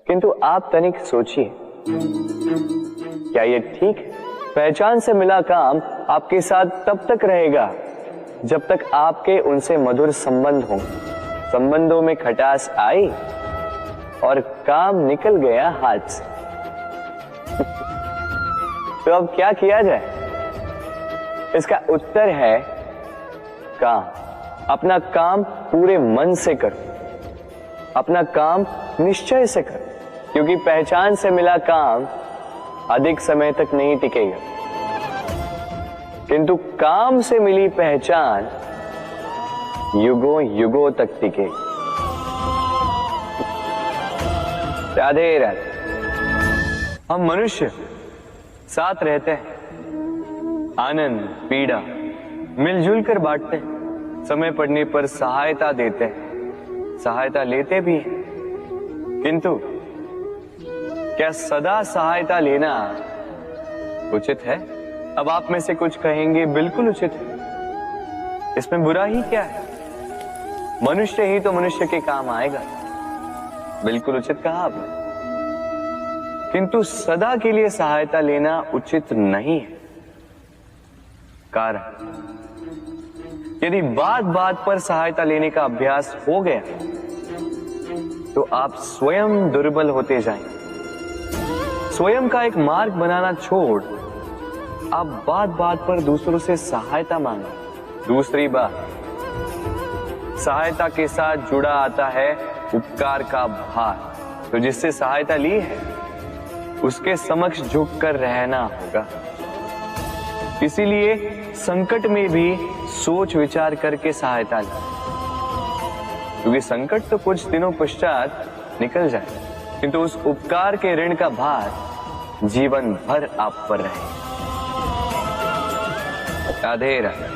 किंतु आप तनिक सोचिए, क्या ये ठीक है? पहचान से मिला काम आपके साथ तब तक रहेगा जब तक आपके उनसे मधुर संबंध हों। संबंधों में खटास आई और काम निकल गया हाथ से। तो अब क्या किया जाए? इसका उत्तर है काम। अपना काम पूरे मन से करो, अपना काम निश्चय से करो, क्योंकि पहचान से मिला काम अधिक समय तक नहीं टिकेगा, किंतु काम से मिली पहचान युगों युगों तक टिकेगी। राधे राधे। हम मनुष्य साथ रहते हैं, आनंद पीड़ा मिलजुल कर बांटते हैं, समय पड़ने पर सहायता देते हैं, सहायता लेते भी हैं, किंतु क्या सदा सहायता लेना उचित है? अब आप में से कुछ कहेंगे बिल्कुल उचित है, इसमें बुरा ही क्या है, मनुष्य ही तो मनुष्य के काम आएगा। बिल्कुल उचित कहा आपने, किंतु सदा के लिए सहायता लेना उचित नहीं है। कारण, यदि बात बात पर सहायता लेने का अभ्यास हो गया तो आप स्वयं दुर्बल होते जाएंगे। स्वयं का एक मार्ग बनाना छोड़ आप बात बात पर दूसरों से सहायता मांगे। दूसरी बात, सहायता के साथ जुड़ा आता है उपकार का भार, तो जिससे सहायता ली है उसके समक्ष झुककर रहना होगा। इसीलिए संकट में भी सोच विचार करके सहायता ली, क्योंकि संकट तो कुछ दिनों पश्चात निकल जाए, किंतु उस उपकार के ऋण का भार जीवन भर आप पर रहे। राधे राधे।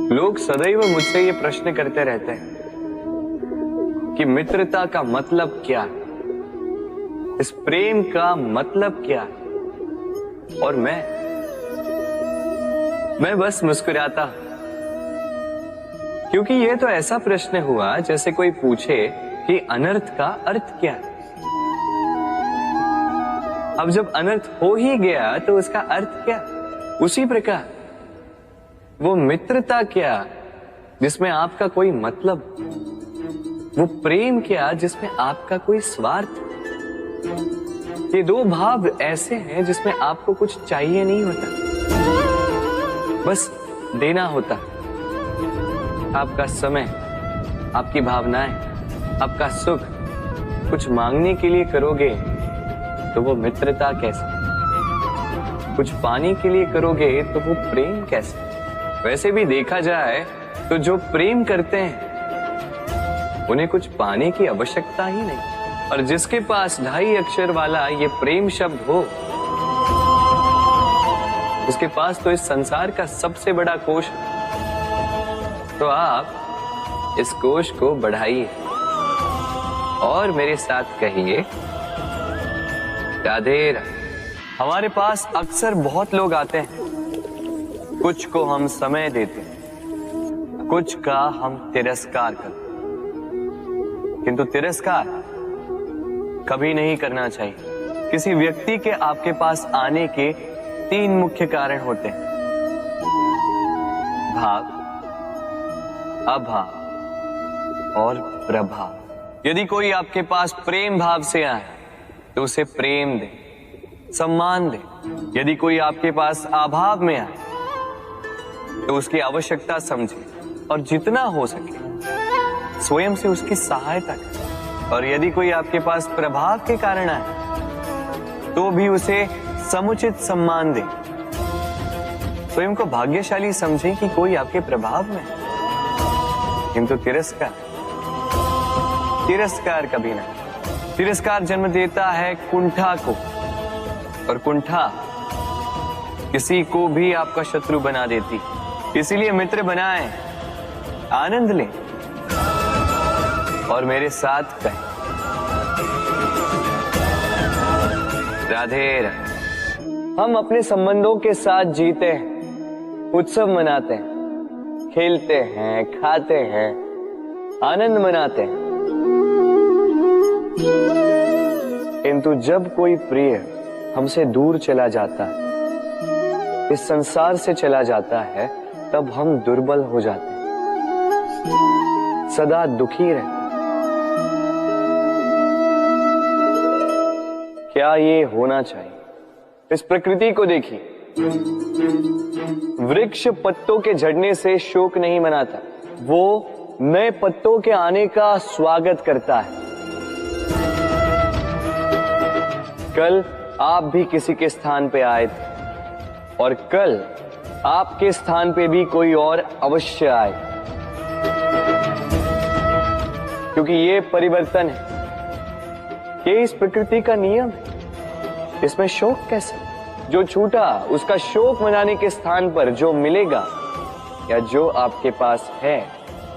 लोग सदैव मुझसे ये प्रश्न करते रहते हैं कि मित्रता का मतलब क्या है, इस प्रेम का मतलब क्या है, और मैं बस मुस्कुराता, क्योंकि ये तो ऐसा प्रश्न हुआ जैसे कोई पूछे कि अनर्थ का अर्थ क्या है। अब जब अनर्थ हो ही गया तो उसका अर्थ क्या? उसी प्रकार वो मित्रता क्या जिसमें आपका कोई मतलब, वो प्रेम क्या जिसमें आपका कोई स्वार्थ। ये दो भाव ऐसे हैं जिसमें आपको कुछ चाहिए नहीं होता, बस देना होता। आपका समय, आपकी भावनाएं, आपका सुख कुछ मांगने के लिए करोगे तो वो मित्रता कैसे? कुछ पाने के लिए करोगे तो वो प्रेम कैसे? वैसे भी देखा जाए तो जो प्रेम करते हैं उन्हें कुछ पाने की आवश्यकता ही नहीं, और जिसके पास 2.5 अक्षर वाला ये प्रेम शब्द हो, उसके पास तो इस संसार का सबसे बड़ा कोश है। तो आप इस कोश को बढ़ाइए और मेरे साथ कहिए राधे राधे। हमारे पास अक्सर बहुत लोग आते हैं, कुछ को हम समय देते हैं, कुछ का हम तिरस्कार करते हैं, किंतु तिरस्कार कभी नहीं करना चाहिए। किसी व्यक्ति के आपके पास आने के 3 मुख्य कारण होते हैं: भाव, अभाव और प्रभाव। यदि कोई आपके पास प्रेम भाव से आए तो उसे प्रेम दे, सम्मान दे। यदि कोई आपके पास अभाव में आए तो उसकी आवश्यकता समझे और जितना हो सके स्वयं से उसकी सहायता करें। और यदि कोई आपके पास प्रभाव के कारण आए तो भी उसे समुचित सम्मान दे। स्वयं को भाग्यशाली समझे कि कोई आपके प्रभाव में, किंतु तिरस्कार कभी नहीं। तिरस्कार जन्म देता है कुंठा को, और कुंठा किसी को भी आपका शत्रु बना देती। इसीलिए मित्र बनाएं, आनंद लें और मेरे साथ कहें राधे राधे। हम अपने संबंधों के साथ जीते हैं, उत्सव मनाते हैं, खेलते हैं, खाते हैं, आनंद मनाते हैं, किंतु जब कोई प्रिय हमसे दूर चला जाता है, इस संसार से चला जाता है, तब हम दुर्बल हो जाते हैं, सदा दुखी रहते। क्या ये होना चाहिए? इस प्रकृति को देखिए, वृक्ष पत्तों के झड़ने से शोक नहीं मनाता, वो नए पत्तों के आने का स्वागत करता है। कल आप भी किसी के स्थान पे आए थे और कल आपके स्थान पे भी कोई और अवश्य आए, क्योंकि ये परिवर्तन है, ये इस प्रकृति का नियम है। इसमें शोक कैसे? जो छूटा उसका शोक मनाने के स्थान पर जो मिलेगा या जो आपके पास है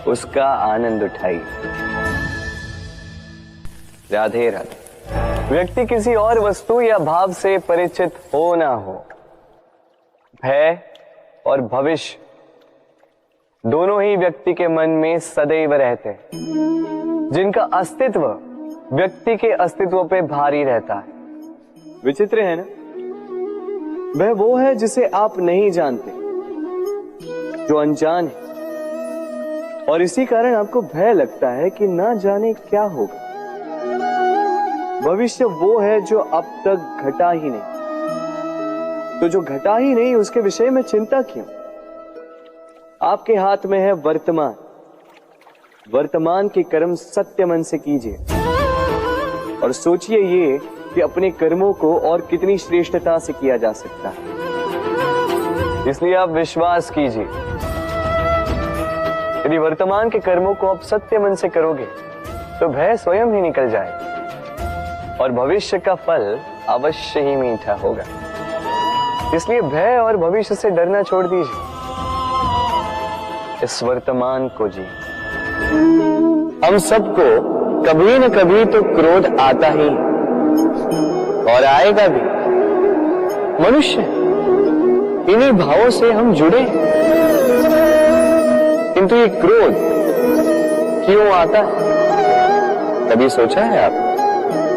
उसका आनंद उठाइए। राधे राधे। व्यक्ति किसी और वस्तु या भाव से परिचित हो ना हो, भय और भविष्य दोनों ही व्यक्ति के मन में सदैव रहते हैं, जिनका अस्तित्व व्यक्ति के अस्तित्व पे भारी रहता है। विचित्र है ना? वह वो है जिसे आप नहीं जानते, जो अनजान है, और इसी कारण आपको भय लगता है कि ना जाने क्या होगा। भविष्य वो है जो अब तक घटा ही नहीं, तो जो घटा ही नहीं उसके विषय में चिंता क्यों? आपके हाथ में है वर्तमान। वर्तमान के कर्म सत्य मन से कीजिए और सोचिए ये कि अपने कर्मों को और कितनी श्रेष्ठता से किया जा सकता है। इसलिए आप विश्वास कीजिए, यदि वर्तमान के कर्मों को आप सत्य मन से करोगे तो भय स्वयं ही निकल जाए और भविष्य का फल अवश्य ही मीठा होगा। इसलिए भय और भविष्य से डरना छोड़ दीजिए, इस वर्तमान को जी। हम सबको कभी न कभी तो क्रोध आता ही और आएगा भी। मनुष्य इन्हीं भावों से हम जुड़े, किंतु ये क्रोध क्यों आता है? कभी सोचा है आप?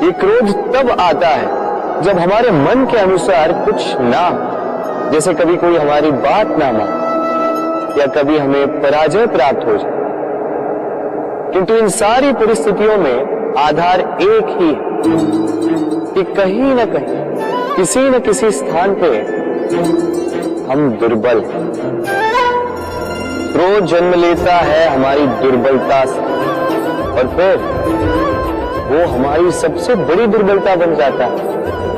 ये क्रोध तब आता है जब हमारे मन के अनुसार कुछ ना हो, जैसे कभी कोई हमारी बात ना माने या कभी हमें पराजय प्राप्त हो जाए। किंतु इन सारी परिस्थितियों में आधार एक ही है कि कहीं न कहीं किसी न किसी स्थान पे हम दुर्बल हैं। क्रोध जन्म लेता है हमारी दुर्बलता से और फिर वो हमारी सबसे बड़ी दुर्बलता बन जाता है।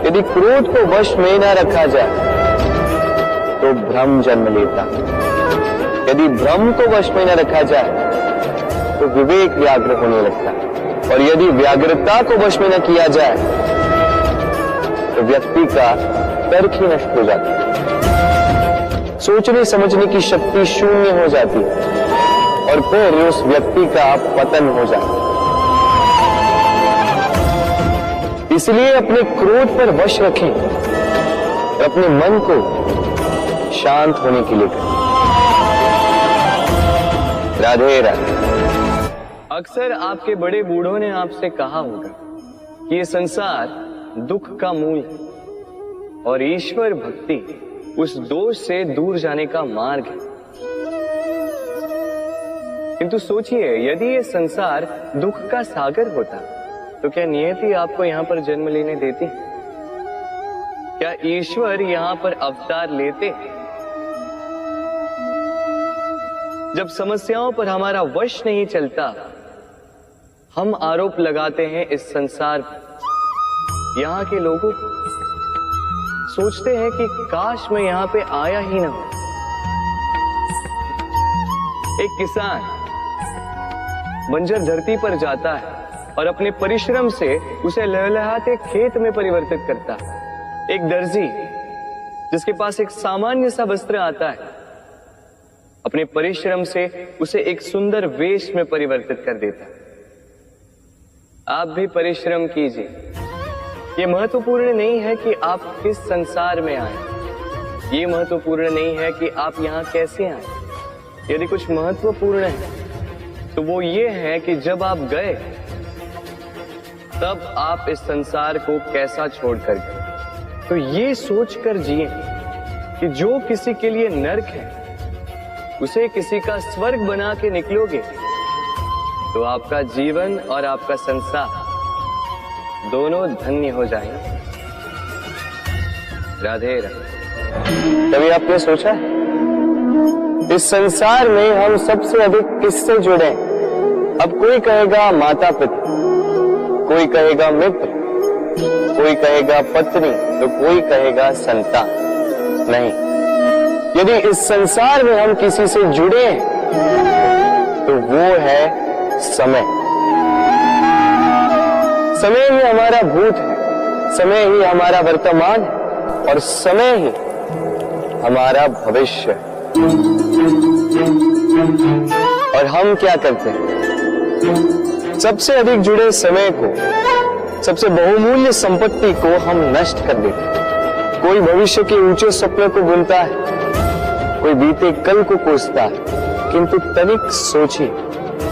यदि क्रोध को वश में न रखा जाए तो भ्रम जन्म लेता है। यदि भ्रम को वश में न रखा जाए तो विवेक व्याग्र होने लगता है और यदि व्याग्रता को वश में न किया जाए तो व्यक्ति का तर्क ही नष्ट हो जाता है, सोचने समझने की शक्ति शून्य हो जाती है और फिर उस व्यक्ति का पतन हो जाता है। इसलिए अपने क्रोध पर वश रखें और अपने मन को शांत होने के लिए करें। राधे राधे। अक्सर आपके बड़े बूढ़ों ने आपसे कहा होगा कि ये संसार दुख का मूल है और ईश्वर भक्ति उस दोष से दूर जाने का मार्ग है। किंतु सोचिए, यदि ये संसार दुख का सागर होता तो क्या नियति आपको यहां पर जन्म लेने देती? क्या ईश्वर यहां पर अवतार लेते? जब समस्याओं पर हमारा वश नहीं चलता, हम आरोप लगाते हैं इस संसार पर, यहाँ के लोगों को। सोचते हैं कि काश मैं यहाँ पे आया ही ना हो। एक किसान बंजर धरती पर जाता है और अपने परिश्रम से उसे लहलहाते खेत में परिवर्तित करता है। एक दर्जी जिसके पास एक सामान्य सा वस्त्र आता है, अपने परिश्रम से उसे एक सुंदर वेश में परिवर्तित कर देता है। आप भी परिश्रम कीजिए। ये महत्वपूर्ण नहीं है कि आप किस संसार में आए, ये महत्वपूर्ण नहीं है कि आप यहाँ कैसे आए। यदि कुछ महत्वपूर्ण है तो वो ये है कि जब आप गए तब आप इस संसार को कैसा छोड़कर गए। तो ये सोचकर जिए कि जो किसी के लिए नरक है उसे किसी का स्वर्ग बना के निकलोगे तो आपका जीवन और आपका संसार दोनों धन्य हो जाएंगे। राधे राधे। कभी आपने सोचा इस संसार में हम सबसे अधिक किससे जुड़े? अब कोई कहेगा माता पिता, कोई कहेगा मित्र, कोई कहेगा पत्नी, तो कोई कहेगा संतान। नहीं, यदि इस संसार में हम किसी से जुड़े तो वो है समय। समय ही हमारा भूत है, समय ही हमारा वर्तमान है और समय ही हमारा भविष्य है। और हम क्या करते हैं? सबसे अधिक जुड़े समय को, सबसे बहुमूल्य संपत्ति को हम नष्ट कर देते हैं। कोई भविष्य के ऊंचे सपने को बुनता है, कोई बीते कल को कोसता है, किंतु तनिक सोचिए,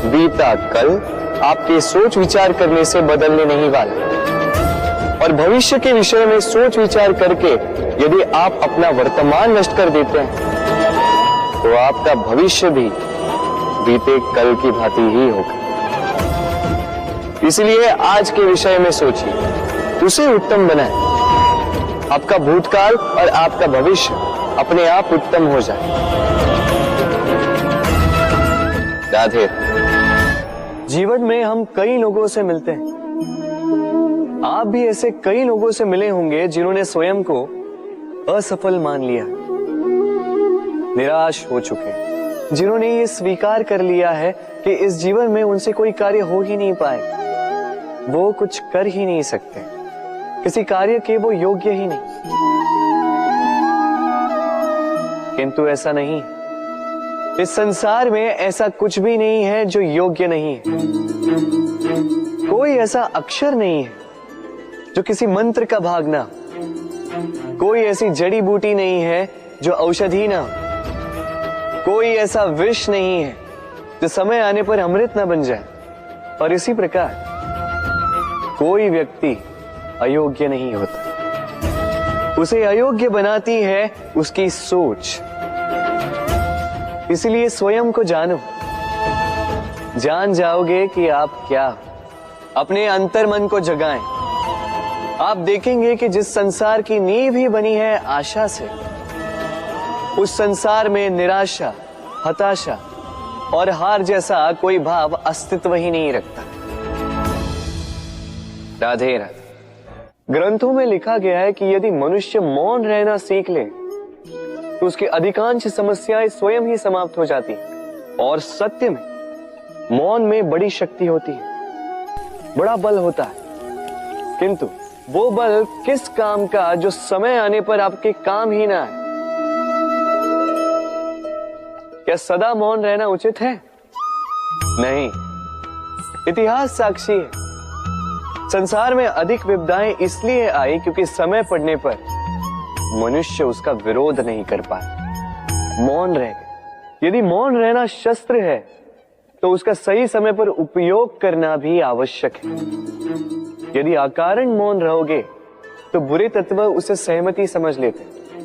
बीता कल आपके सोच विचार करने से बदलने नहीं वाला। और भविष्य के विषय में सोच विचार करके यदि आप अपना वर्तमान नष्ट कर देते हैं तो आपका भविष्य भी बीते कल की भांति ही होगा। इसलिए आज के विषय में सोचिए, उसे उत्तम बनाएं। आपका भूतकाल और आपका भविष्य अपने आप उत्तम हो जाए। राधे। जीवन में हम कई लोगों से मिलते हैं। आप भी ऐसे कई लोगों से मिले होंगे जिन्होंने स्वयं को असफल मान लिया, निराश हो चुके हैं, जिन्होंने ये स्वीकार कर लिया है कि इस जीवन में उनसे कोई कार्य हो ही नहीं पाएगा, वो कुछ कर ही नहीं सकते, किसी कार्य के वो योग्य ही नहीं। किंतु ऐसा नहीं है। इस संसार में ऐसा कुछ भी नहीं है जो योग्य नहीं है। कोई ऐसा अक्षर नहीं है जो किसी मंत्र का भाग ना, कोई ऐसी जड़ी बूटी नहीं है जो औषधि ना, कोई ऐसा विष नहीं है जो समय आने पर अमृत ना बन जाए। और इसी प्रकार कोई व्यक्ति अयोग्य नहीं होता, उसे अयोग्य बनाती है उसकी सोच। इसलिए स्वयं को जानो, जान जाओगे कि आप क्या हो। अपने अंतर्मन को जगाएं। आप देखेंगे कि जिस संसार की नींव ही बनी है आशा से, उस संसार में निराशा, हताशा और हार जैसा कोई भाव अस्तित्व ही नहीं रखता। राधे राधे। ग्रंथों में लिखा गया है कि यदि मनुष्य मौन रहना सीख ले तो उसकी अधिकांश समस्याएं स्वयं ही समाप्त हो जाती हैं। और सत्य में मौन में बड़ी शक्ति होती है, बड़ा बल होता है, किंतु वो बल किस काम का जो समय आने पर आपके काम ही ना आए। क्या सदा मौन रहना उचित है? नहीं। इतिहास साक्षी है। संसार में अधिक विपदाएं इसलिए आई क्योंकि समय पड़ने पर मनुष्य उसका विरोध नहीं कर पाया, मौन रह गए। यदि मौन रहना शस्त्र है तो उसका सही समय पर उपयोग करना भी आवश्यक है। यदि अकारण मौन रहोगे तो बुरे तत्व उसे सहमति समझ लेते,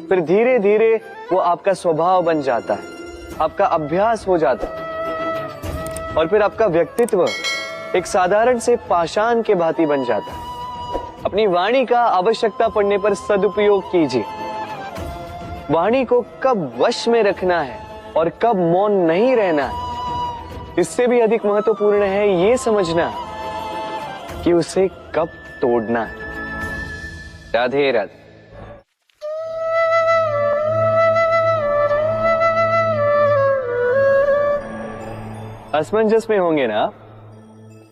फिर धीरे धीरे वो आपका स्वभाव बन जाता है, आपका अभ्यास हो जाता है और फिर आपका व्यक्तित्व एक साधारण से पाषाण के भांति बन जाता है। अपनी वाणी का आवश्यकता पड़ने पर सदुपयोग कीजिए। वाणी को कब वश में रखना है और कब मौन नहीं रहना है, इससे भी अधिक महत्वपूर्ण है ये समझना कि उसे कब तोड़ना है। राधे राधे। असमंजस में होंगे ना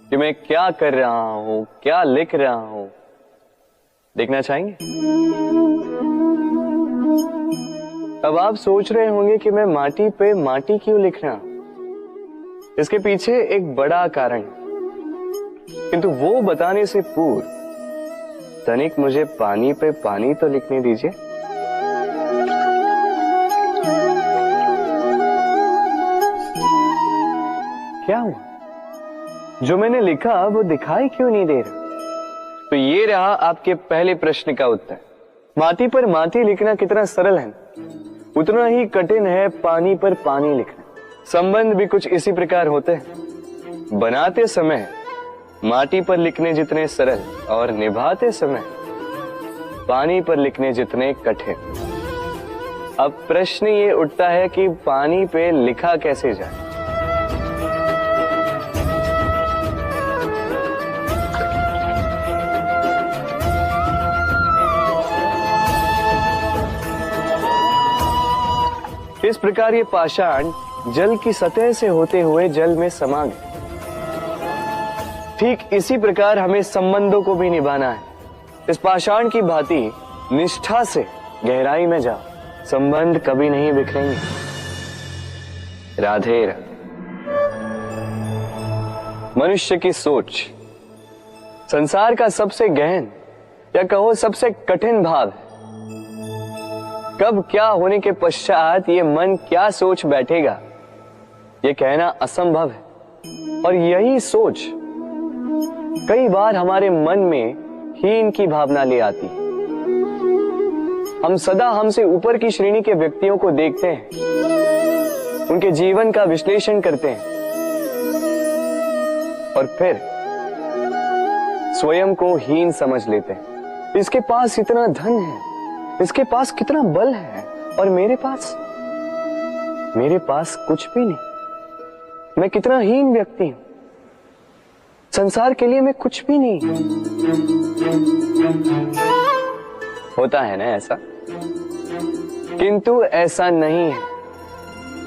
कि मैं क्या कर रहा हूं, क्या लिख रहा हूं, देखना चाहेंगे? अब आप सोच रहे होंगे कि मैं माटी पे माटी क्यों लिख रहा हूं। इसके पीछे एक बड़ा कारण है, किंतु वो बताने से पूर्व तनिक मुझे पानी पे पानी तो लिखने दीजिए। क्या हुआ? जो मैंने लिखा वो दिखाई क्यों नहीं दे रहा? तो ये रहा आपके पहले प्रश्न का उत्तर। माटी पर माटी लिखना कितना सरल है, उतना ही कठिन है पानी पर पानी लिखना। संबंध भी कुछ इसी प्रकार होते हैं। बनाते समय माटी पर लिखने जितने सरल और निभाते समय पानी पर लिखने जितने कठिन। अब प्रश्न ये उठता है कि पानी पे लिखा कैसे जाए। इस प्रकार ये पाषाण जल की सतह से होते हुए जल में समा गए। ठीक इसी प्रकार हमें संबंधों को भी निभाना है। इस पाषाण की भांति निष्ठा से गहराई में जाओ, संबंध कभी नहीं बिखरेंगे। राधे राधे। मनुष्य की सोच संसार का सबसे गहन या कहो सबसे कठिन भाव है। कब क्या होने के पश्चात ये मन क्या सोच बैठेगा, ये कहना असंभव है। और यही सोच कई बार हमारे मन में हीन की भावना ले आती है। हम सदा हमसे ऊपर की श्रेणी के व्यक्तियों को देखते हैं, उनके जीवन का विश्लेषण करते हैं और फिर स्वयं को हीन समझ लेते हैं। इसके पास इतना धन है, इसके पास कितना बल है, और मेरे पास कुछ भी नहीं। मैं कितना हीन व्यक्ति हूं, संसार के लिए मैं कुछ भी नहीं। होता है ना ऐसा? किंतु ऐसा नहीं है।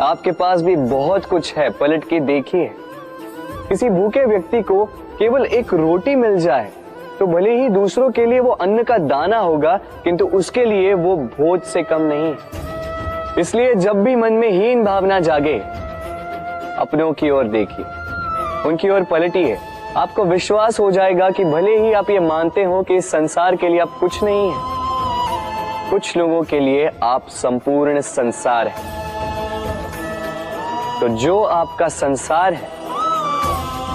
आपके पास भी बहुत कुछ है, पलट के देखिए। किसी भूखे व्यक्ति को केवल एक रोटी मिल जाए तो भले ही दूसरों के लिए वो अन्न का दाना होगा, किंतु उसके लिए वो भोज से कम नहीं। इसलिए जब भी मन में हीन भावना जागे, अपनों की ओर देखिए, उनकी ओर पलटिए। आपको विश्वास हो जाएगा कि भले ही आप ये मानते हो कि इस संसार के लिए आप कुछ नहीं है, कुछ लोगों के लिए आप संपूर्ण संसार है। तो जो आपका संसार है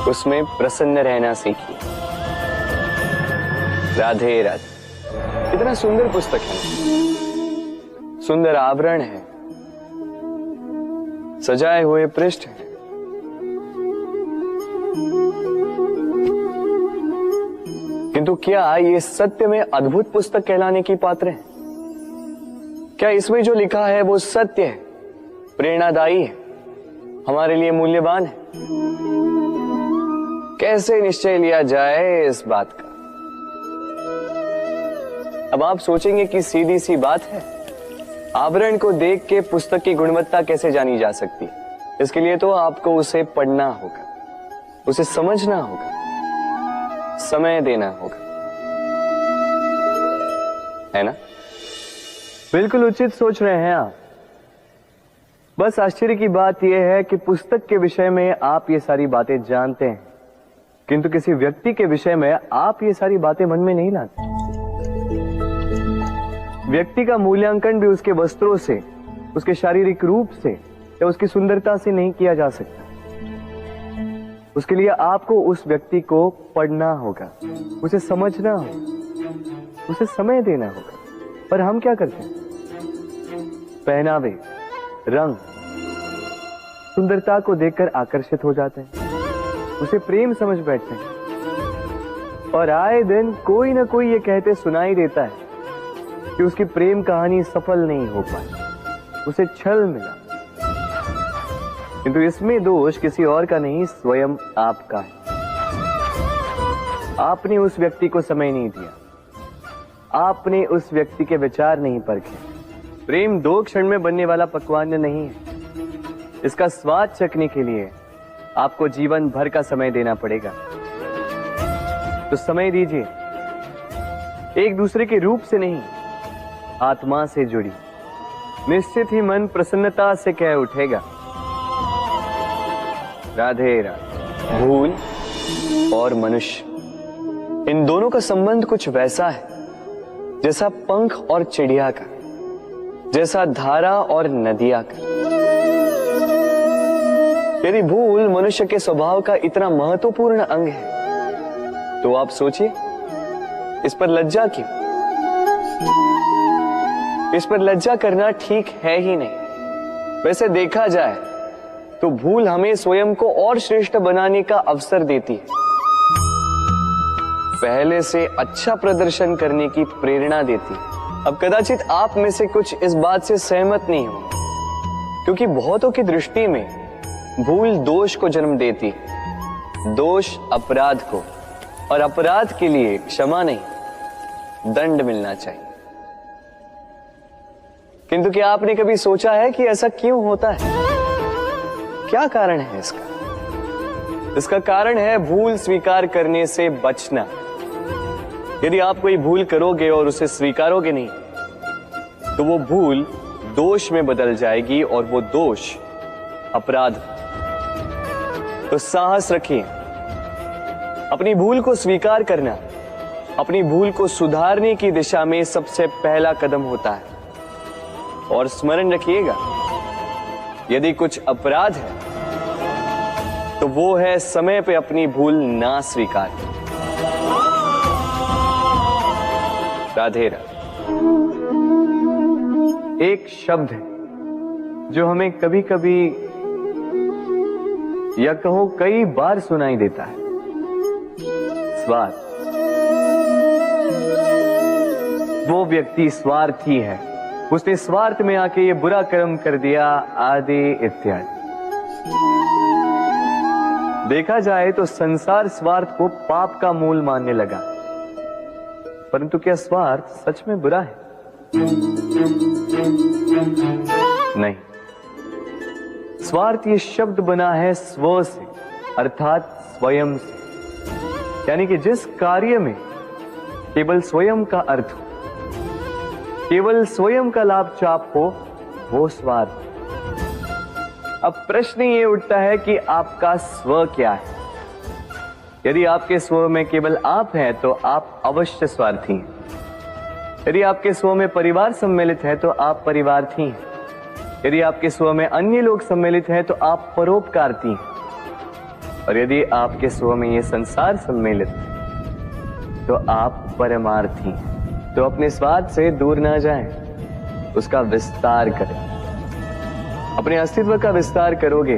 उसमें प्रसन्न रहना सीखिए। राधे राधे। कितना सुंदर पुस्तक है, सुंदर आवरण है, सजाए हुए पृष्ठ है। किंतु क्या ये सत्य में अद्भुत पुस्तक कहलाने की पात्र है? क्या इसमें जो लिखा है वो सत्य है, प्रेरणादायी है, हमारे लिए मूल्यवान है? कैसे निश्चय लिया जाए इस बात का? अब आप सोचेंगे कि सीधी सी बात है, आवरण को देख के पुस्तक की गुणवत्ता कैसे जानी जा सकती है? इसके लिए तो आपको उसे पढ़ना होगा, उसे समझना होगा, समय देना होगा, है ना? बिल्कुल उचित सोच रहे हैं आप। बस आश्चर्य की बात यह है कि पुस्तक के विषय में आप ये सारी बातें जानते हैं, किंतु किसी व्यक्ति के विषय में आप ये सारी बातें मन में नहीं लाते। व्यक्ति का मूल्यांकन भी उसके वस्त्रों से, उसके शारीरिक रूप से या उसकी सुंदरता से नहीं किया जा सकता। उसके लिए आपको उस व्यक्ति को पढ़ना होगा, उसे समझना होगा, उसे समय देना होगा। पर हम क्या करते हैं? पहनावे, रंग, सुंदरता को देखकर आकर्षित हो जाते हैं, उसे प्रेम समझ बैठते हैं, और आए दिन कोई ना कोई ये कहते सुनाई देता है कि उसकी प्रेम कहानी सफल नहीं हो पाई, उसे छल मिला। किंतु इसमें दोष किसी और का नहीं, स्वयं आपका है। आपने उस व्यक्ति को समय नहीं दिया, आपने उस व्यक्ति के विचार नहीं परखे। प्रेम 2 क्षण में बनने वाला पकवान नहीं है। इसका स्वाद चखने के लिए आपको जीवन भर का समय देना पड़ेगा। तो समय दीजिए, एक दूसरे के रूप से नहीं, आत्मा से जुड़ी। निश्चित ही मन प्रसन्नता से कह उठेगा, राधे राधे। भूल और मनुष्य, इन दोनों का संबंध कुछ वैसा है जैसा पंख और चिड़िया का, जैसा धारा और नदिया का। यदि भूल मनुष्य के स्वभाव का इतना महत्वपूर्ण अंग है, तो आप सोचिए, इस पर लज्जा क्यों? इस पर लज्जा करना ठीक है ही नहीं। वैसे देखा जाए तो भूल हमें स्वयं को और श्रेष्ठ बनाने का अवसर देती है, पहले से अच्छा प्रदर्शन करने की प्रेरणा देती है। अब कदाचित आप में से कुछ इस बात से सहमत नहीं हो, क्योंकि बहुतों की दृष्टि में भूल दोष को जन्म देती है, दोष अपराध को, और अपराध के लिए क्षमा नहीं, दंड मिलना चाहिए। किंतु क्या आपने कभी सोचा है कि ऐसा क्यों होता है? क्या कारण है इसका? इसका कारण है भूल स्वीकार करने से बचना। यदि आप कोई भूल करोगे और उसे स्वीकारोगे नहीं, तो वो भूल दोष में बदल जाएगी और वो दोष अपराध। तो साहस रखिए, अपनी भूल को स्वीकार करना अपनी भूल को सुधारने की दिशा में सबसे पहला कदम होता है। और स्मरण रखिएगा, यदि कुछ अपराध है तो वो है समय पे अपनी भूल ना स्वीकार। राधे राधे। एक शब्द है जो हमें कभी कभी या कहो कई बार सुनाई देता है, स्वार्थ। वो व्यक्ति स्वार्थी है, उसने स्वार्थ में आके ये बुरा कर्म कर दिया, आदि इत्यादि। देखा जाए तो संसार स्वार्थ को पाप का मूल मानने लगा, परंतु क्या स्वार्थ सच में बुरा है? नहीं। स्वार्थ ये शब्द बना है स्व से, अर्थात स्वयं से, यानी कि जिस कार्य में केवल स्वयं का अर्थ हो, केवल स्वयं का लाभ चाप हो, वो स्वार्थ। अब प्रश्न ये उठता है कि आपका स्व क्या है? यदि आपके स्व में केवल आप हैं तो आप अवश्य स्वार्थी हैं। यदि आपके स्व में परिवार सम्मिलित है तो आप परिवार्थी हैं। यदि आपके स्व में अन्य लोग सम्मिलित हैं तो आप परोपकारती हैं। और यदि आपके स्व में ये संसार सम्मिलित है तो आप परमार्थी हैं। तो अपने स्वार्थ से दूर ना जाएं, उसका विस्तार करें। अपने अस्तित्व का विस्तार करोगे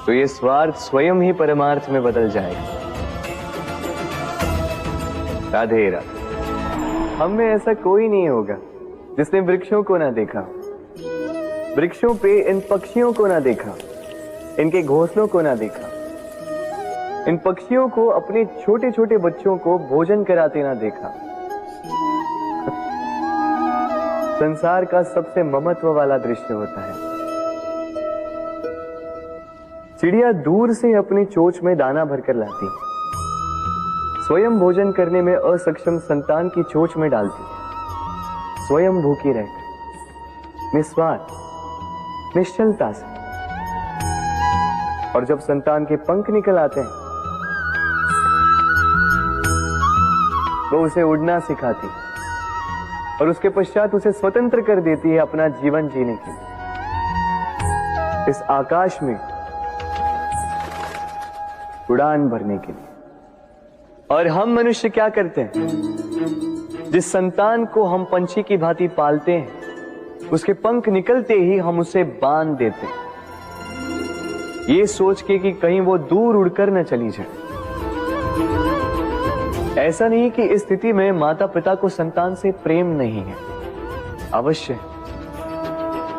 तो ये स्वार्थ स्वयं ही परमार्थ में बदल जाएगा। राधे राधे। हम में ऐसा कोई नहीं होगा जिसने वृक्षों को ना देखा, वृक्षों पे इन पक्षियों को ना देखा, इनके घोंसलों को ना देखा, इन पक्षियों को अपने छोटे छोटे बच्चों को भोजन कराते ना देखा। संसार का सबसे ममत्व वाला दृश्य होता है। चिड़िया दूर से अपनी चोंच में दाना भरकर लाती, स्वयं भोजन करने में असक्षम संतान की चोंच में डालती, स्वयं भूखी रहकर निस्वार्थ निश्चलता से। और जब संतान के पंख निकल आते हैं वो उसे उड़ना सिखाती और उसके पश्चात उसे स्वतंत्र कर देती है अपना जीवन जीने के लिए, इस आकाश में उड़ान भरने के लिए। और हम मनुष्य क्या करते हैं? जिस संतान को हम पंछी की भांति पालते हैं, उसके पंख निकलते ही हम उसे बांध देते हैं, ये सोच के कि कहीं वो दूर उड़कर न चली जाए। ऐसा नहीं कि इस स्थिति में माता पिता को संतान से प्रेम नहीं है, अवश्य है,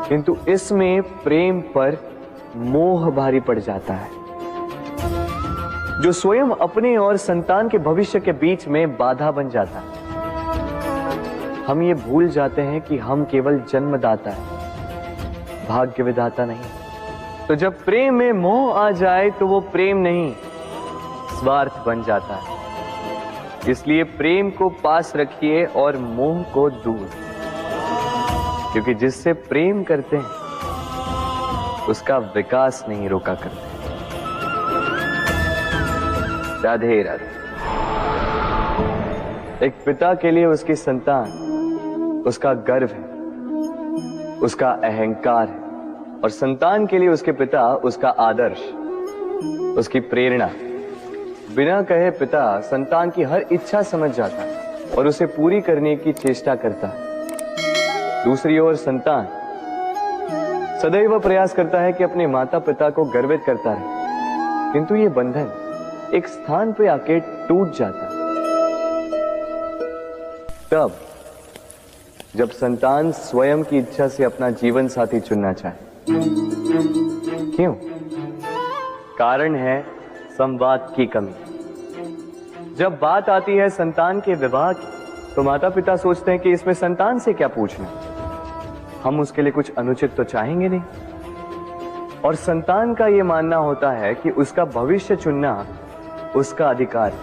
किंतु इसमें प्रेम पर मोह भारी पड़ जाता है, जो स्वयं अपने और संतान के भविष्य के बीच में बाधा बन जाता है। हम ये भूल जाते हैं कि हम केवल जन्मदाता हैं, भाग्य विधाता नहीं। तो जब प्रेम में मोह आ जाए तो वो प्रेम नहीं, स्वार्थ बन जाता है। इसलिए प्रेम को पास रखिए और मोह को दूर, क्योंकि जिससे प्रेम करते हैं उसका विकास नहीं रोका करते। राधे राधे। एक पिता के लिए उसकी संतान उसका गर्व है, उसका अहंकार है, और संतान के लिए उसके पिता उसका आदर्श, उसकी प्रेरणा। बिना कहे पिता संतान की हर इच्छा समझ जाता है और उसे पूरी करने की चेष्टा करता है। दूसरी ओर संतान सदैव प्रयास करता है कि अपने माता पिता को गर्वित करता रहे, किंतु ये बंधन एक स्थान पे आके टूट जाता है। तब जब संतान स्वयं की इच्छा से अपना जीवन साथी चुनना चाहे। क्यों? कारण है संवाद की कमी। जब बात आती है संतान के विवाह की, तो माता पिता सोचते हैं कि इसमें संतान से क्या पूछना, हम उसके लिए कुछ अनुचित तो चाहेंगे नहीं। और संतान का यह मानना होता है कि उसका भविष्य चुनना उसका अधिकार।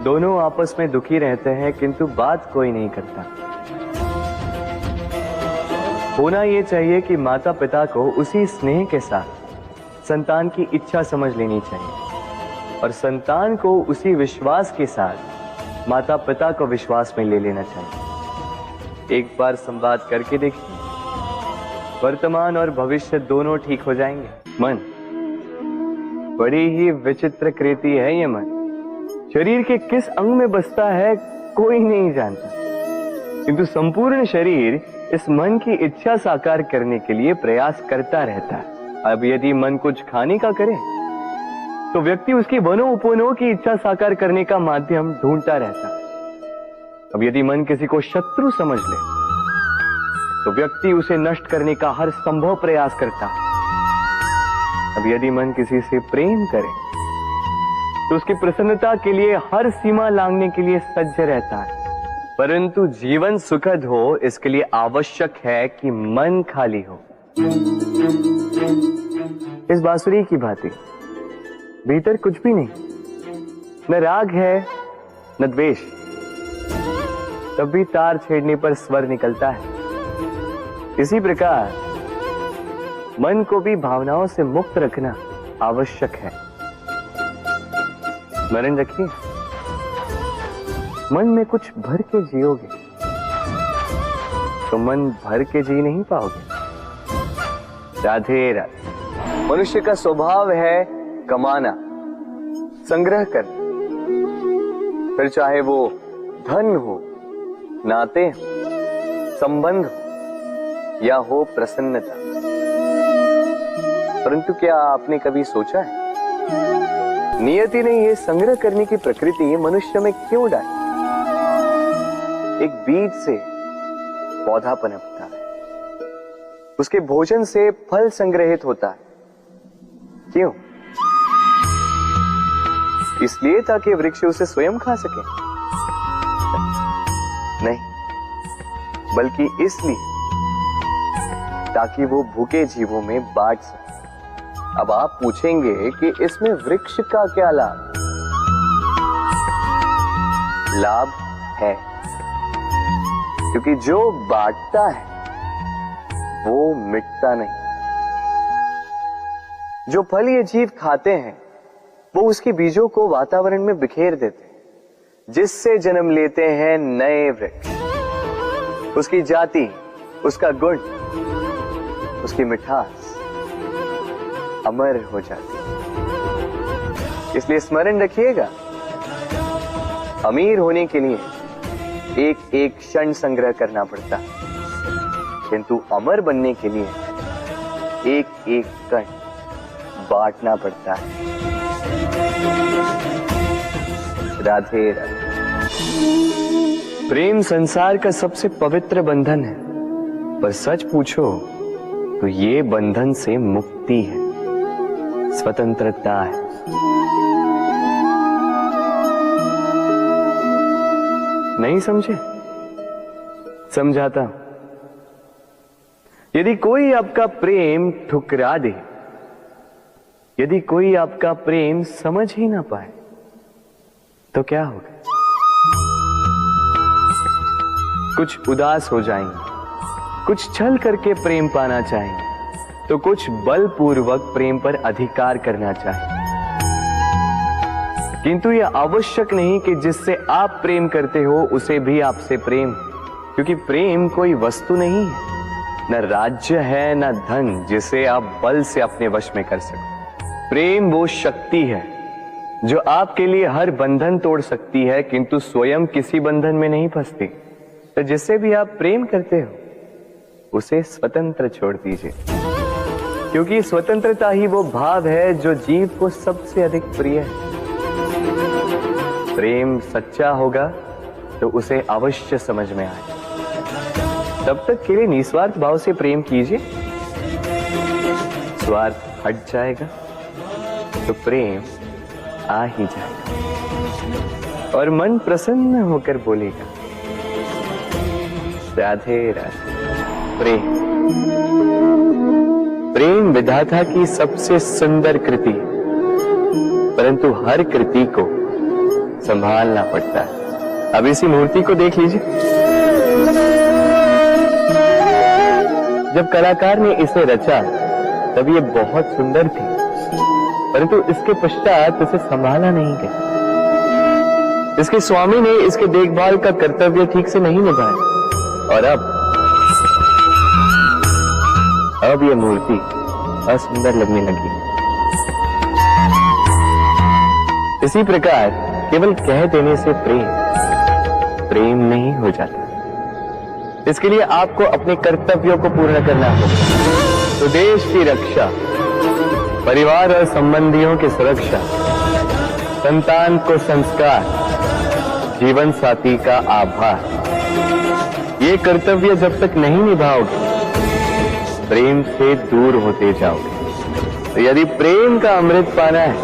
दोनों आपस में दुखी रहते हैं, किंतु बात कोई नहीं करता। होना यह चाहिए कि माता पिता को उसी स्नेह के साथ संतान की इच्छा समझ लेनी चाहिए और संतान को उसी विश्वास के साथ माता पिता को विश्वास में ले लेना चाहिए। एक बार संवाद करके देखिए, वर्तमान और भविष्य दोनों ठीक हो जाएंगे। मन बड़ी ही विचित्र कृति है। ये मन शरीर के किस अंग में बसता है कोई नहीं जानता, किंतु संपूर्ण शरीर इस मन की इच्छा साकार करने के लिए प्रयास करता रहता है। अब यदि मन कुछ खाने का करे तो व्यक्ति उसकी वनों की इच्छा साकार करने का माध्यम ढूंढता रहता है। अब यदि मन किसी को शत्रु समझ ले तो व्यक्ति उसे नष्ट करने का हर संभव प्रयास करता है। अब यदि मन किसी से प्रेम करे तो उसकी प्रसन्नता के लिए हर सीमा लांघने के लिए सज्ज रहता है। परंतु जीवन सुखद हो, इसके लिए आवश्यक है कि मन खाली हो। इस बांसुरी की भांति भीतर कुछ भी नहीं, न राग है न द्वेष, तब भी तार छेड़ने पर स्वर निकलता है। इसी प्रकार मन को भी भावनाओं से मुक्त रखना आवश्यक है। स्मरण रखिए, मन में कुछ भर के जियोगे तो मन भर के जी नहीं पाओगे। राधे राधे। मनुष्य का स्वभाव है कमाना, संग्रह कर, फिर चाहे वो धन हो, नाते हो, संबंध हो या हो प्रसन्नता। परंतु क्या आपने कभी सोचा है नियति ने यह संग्रह करने की प्रकृति मनुष्य में क्यों डाली? एक बीज से पौधा पनपता है, उसके भोजन से फल संग्रहित होता है। क्यों? इसलिए ताकि वृक्ष उसे स्वयं खा सके? नहीं, बल्कि इसलिए ताकि वो भूखे जीवों में बांट सके। अब आप पूछेंगे कि इसमें वृक्ष का क्या लाभ? लाभ है, क्योंकि जो बांटता है वो मिटता नहीं। जो फल ये जीव खाते हैं वो उसके बीजों को वातावरण में बिखेर देते हैं, जिससे जन्म लेते हैं नए वृक्ष। उसकी जाति, उसका गुण, उसकी मिठास अमर हो जाती है। इसलिए स्मरण रखिएगा, अमीर होने के लिए एक एक क्षण संग्रह करना पड़ता है, किंतु अमर बनने के लिए एक एक कण बांटना पड़ता है। राधे राधे। प्रेम संसार का सबसे पवित्र बंधन है, पर सच पूछो तो ये बंधन से मुक्ति है, स्वतंत्रता है। नहीं समझे? समझाता हूं। यदि कोई आपका प्रेम ठुकरा दे, यदि कोई आपका प्रेम समझ ही ना पाए, तो क्या होगा? कुछ उदास हो जाएंगे, कुछ छल करके प्रेम पाना चाहेंगे, तो कुछ बलपूर्वक प्रेम पर अधिकार करना चाहेंगे। किंतु यह आवश्यक नहीं कि जिससे आप प्रेम करते हो उसे भी आपसे प्रेम, क्योंकि प्रेम कोई वस्तु नहीं है, न राज्य है न धन जिसे आप बल से अपने वश में कर सको। प्रेम वो शक्ति है जो आपके लिए हर बंधन तोड़ सकती है, किंतु स्वयं किसी बंधन में नहीं फंसती। तो जिससे भी आप प्रेम करते हो उसे स्वतंत्र छोड़ दीजिए, क्योंकि स्वतंत्रता ही वो भाव है जो जीव को सबसे अधिक प्रिय है। प्रेम सच्चा होगा तो उसे अवश्य समझ में आए। तब तक के लिए निस्वार्थ भाव से प्रेम कीजिए। स्वार्थ हट जाएगा तो प्रेम आ ही जाएगा और मन प्रसन्न होकर बोलेगा, राधे राधे। प्रेम प्रेम विधाता की सबसे सुंदर कृति, परंतु हर कृति को संभालना पड़ता है। अब इसी मूर्ति को देख लीजिए। जब कलाकार ने इसे रचा तब ये बहुत सुंदर थी, परंतु इसके पश्चात इसे संभाला नहीं गया। इसके स्वामी ने इसके देखभाल का कर्तव्य ठीक से नहीं निभाया और अब यह मूर्ति असुंदर लगने लगी। इसी प्रकार केवल कह देने से प्रेम नहीं हो जाता। इसके लिए आपको अपने कर्तव्यों को पूर्ण करना होगा। तो देश की रक्षा, परिवार और संबंधियों की सुरक्षा, संतान को संस्कार, जीवन साथी का आभार, ये कर्तव्य जब तक नहीं निभाओगे प्रेम से दूर होते जाओगे। तो यदि प्रेम का अमृत पाना है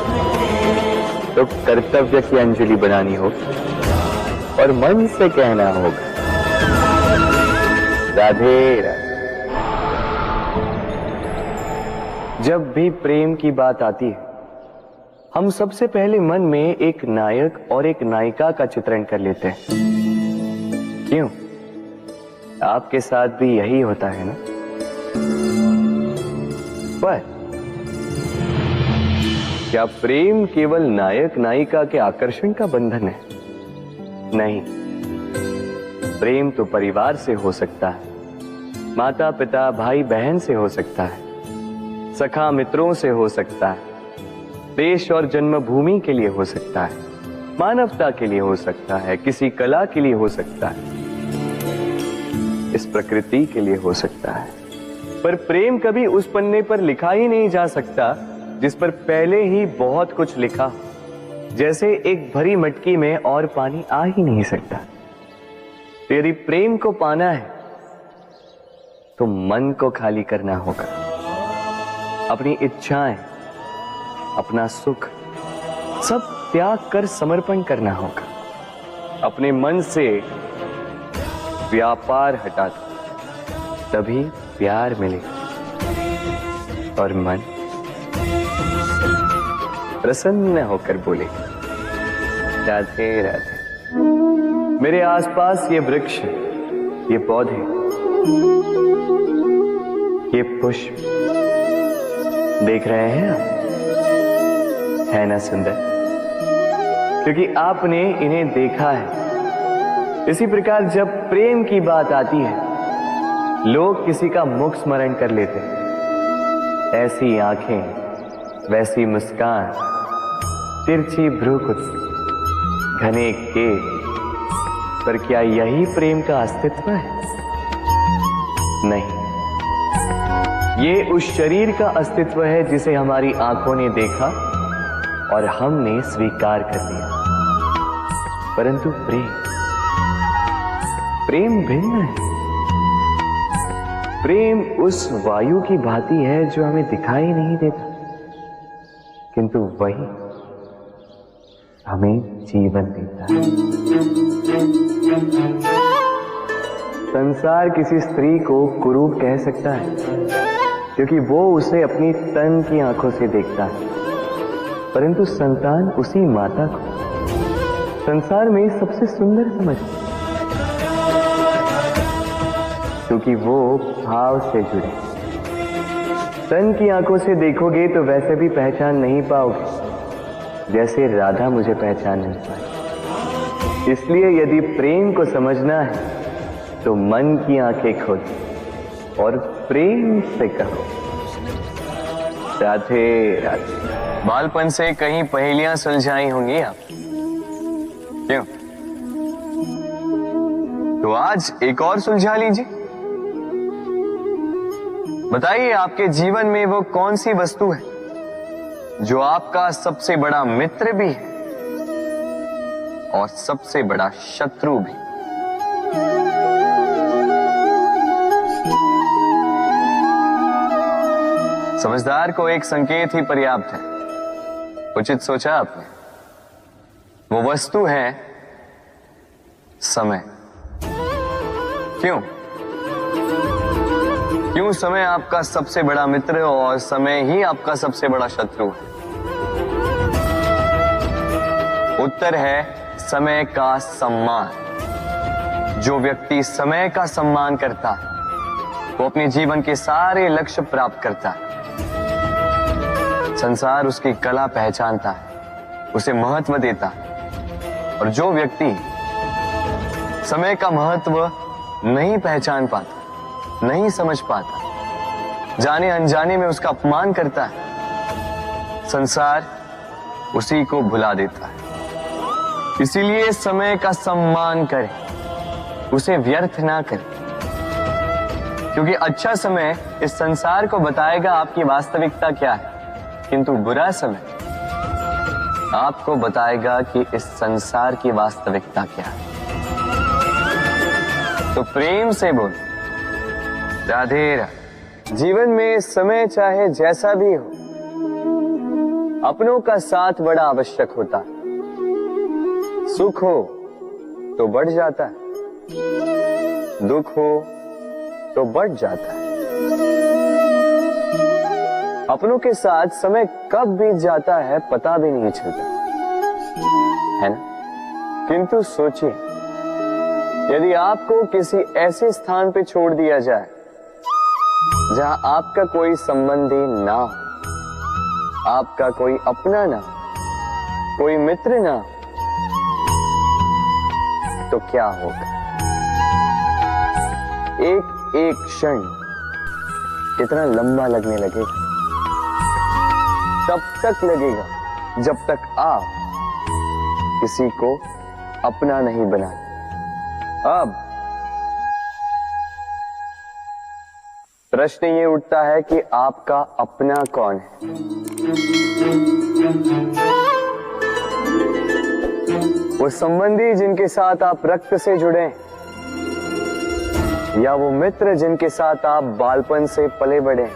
तो कर्तव्य की अंजलि बनानी होगी और मन से कहना होगा, राधे राधे। जब भी प्रेम की बात आती है हम सबसे पहले मन में एक नायक और एक नायिका का चित्रण कर लेते हैं। क्यों? आपके साथ भी यही होता है ना? पर क्या प्रेम केवल नायक नायिका के आकर्षण का बंधन है? नहीं, प्रेम तो परिवार से हो सकता है, माता पिता भाई बहन से हो सकता है, सखा मित्रों से हो सकता है, देश और जन्मभूमि के लिए हो सकता है, मानवता के लिए हो सकता है, किसी कला के लिए हो सकता है, इस प्रकृति के लिए हो सकता है। पर प्रेम कभी उस पन्ने पर लिखा ही नहीं जा सकता जिस पर पहले ही बहुत कुछ लिखा। जैसे एक भरी मटकी में और पानी आ ही नहीं सकता। तो यदि प्रेम को पाना है तो मन को खाली करना होगा। अपनी इच्छाएं, अपना सुख सब त्याग कर समर्पण करना होगा। अपने मन से व्यापार हटा दो, तभी प्यार मिलेगा और मन प्रसन्न होकर बोलेगा, राधे राधे। मेरे आसपास ये वृक्ष, ये पौधे, ये पुष्प देख रहे हैं आप? है ना सुंदर? क्योंकि आपने इन्हें देखा है। इसी प्रकार जब प्रेम की बात आती है लोग किसी का मुख स्मरण कर लेते हैं। ऐसी आंखें, वैसी मुस्कान, तिरछी भ्रूकुटी, घने केश, पर क्या यही प्रेम का अस्तित्व है? नहीं, ये उस शरीर का अस्तित्व है जिसे हमारी आंखों ने देखा और हमने स्वीकार कर लिया। परंतु प्रेम भिन्न है। प्रेम उस वायु की भांति है जो हमें दिखाई नहीं देता, किंतु वही हमें जीवन देता है। संसार किसी स्त्री को कुरूप कह सकता है क्योंकि वो उसे अपनी तन की आंखों से देखता है, परंतु संतान उसी माता को संसार में सबसे सुंदर समझती है क्योंकि वो भाव से जुड़े। तन की आंखों से देखोगे तो वैसे भी पहचान नहीं पाओगे जैसे राधा मुझे पहचान नहीं पाई। इसलिए यदि प्रेम को समझना है तो मन की आंखें खोलो और प्रेम से कहो, राधे राधे। बालपन से कहीं पहेलियां सुलझाई होंगी आप, क्यों? तो आज एक और सुलझा लीजिए। बताइए आपके जीवन में वो कौन सी वस्तु है जो आपका सबसे बड़ा मित्र भी है और सबसे बड़ा शत्रु भी। समझदार को एक संकेत ही पर्याप्त है। उचित सोचा आपने। वो वस्तु है समय। क्यों समय आपका सबसे बड़ा मित्र और समय ही आपका सबसे बड़ा शत्रु है? उत्तर है समय का सम्मान। जो व्यक्ति समय का सम्मान करता है वो अपने जीवन के सारे लक्ष्य प्राप्त करता है। संसार उसकी कला पहचानता है, उसे महत्व देता है। और जो व्यक्ति समय का महत्व नहीं पहचान पाता, नहीं समझ पाता, जाने अनजाने में उसका अपमान करता है, संसार उसी को भुला देता है। इसीलिए समय का सम्मान करें, उसे व्यर्थ ना करें, क्योंकि अच्छा समय इस संसार को बताएगा आपकी वास्तविकता क्या है, किंतु बुरा समय आपको बताएगा कि इस संसार की वास्तविकता क्या है। तो प्रेम से बोल, राधे राधे। जीवन में समय चाहे जैसा भी हो, अपनों का साथ बड़ा आवश्यक होता है। सुख हो तो बढ़ जाता है, दुख हो तो बढ़ जाता है। अपनों के साथ समय कब बीत जाता है पता भी नहीं चलता, है ना? किंतु सोचिए, यदि आपको किसी ऐसे स्थान पे छोड़ दिया जाए जहां आपका कोई संबंधी ना हो, आपका कोई अपना ना, कोई मित्र ना, तो क्या होगा? एक एक क्षण कितना लंबा लगने लगेगा। तब तक लगेगा जब तक आप किसी को अपना नहीं बनाते। अब प्रश्न ये उठता है कि आपका अपना कौन है? वो संबंधी जिनके साथ आप रक्त से जुड़े हैं, या वो मित्र जिनके साथ आप बालपन से पले बढ़े हैं,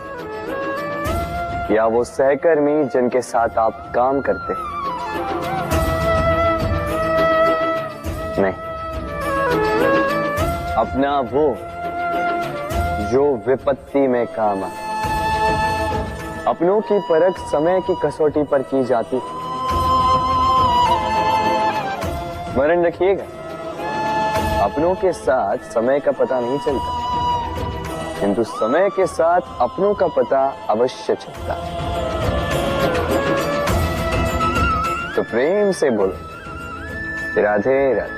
या वो सहकर्मी जिनके साथ आप काम करते हैं? नहीं, अपना वो जो विपत्ति में काम आए। अपनों की परख समय की कसौटी पर की जाती है। स्मरण रखिएगा, अपनों के साथ समय का पता नहीं चलता, किंतु समय के साथ अपनों का पता अवश्य चलता है। तो प्रेम से बोलो, राधे राधे।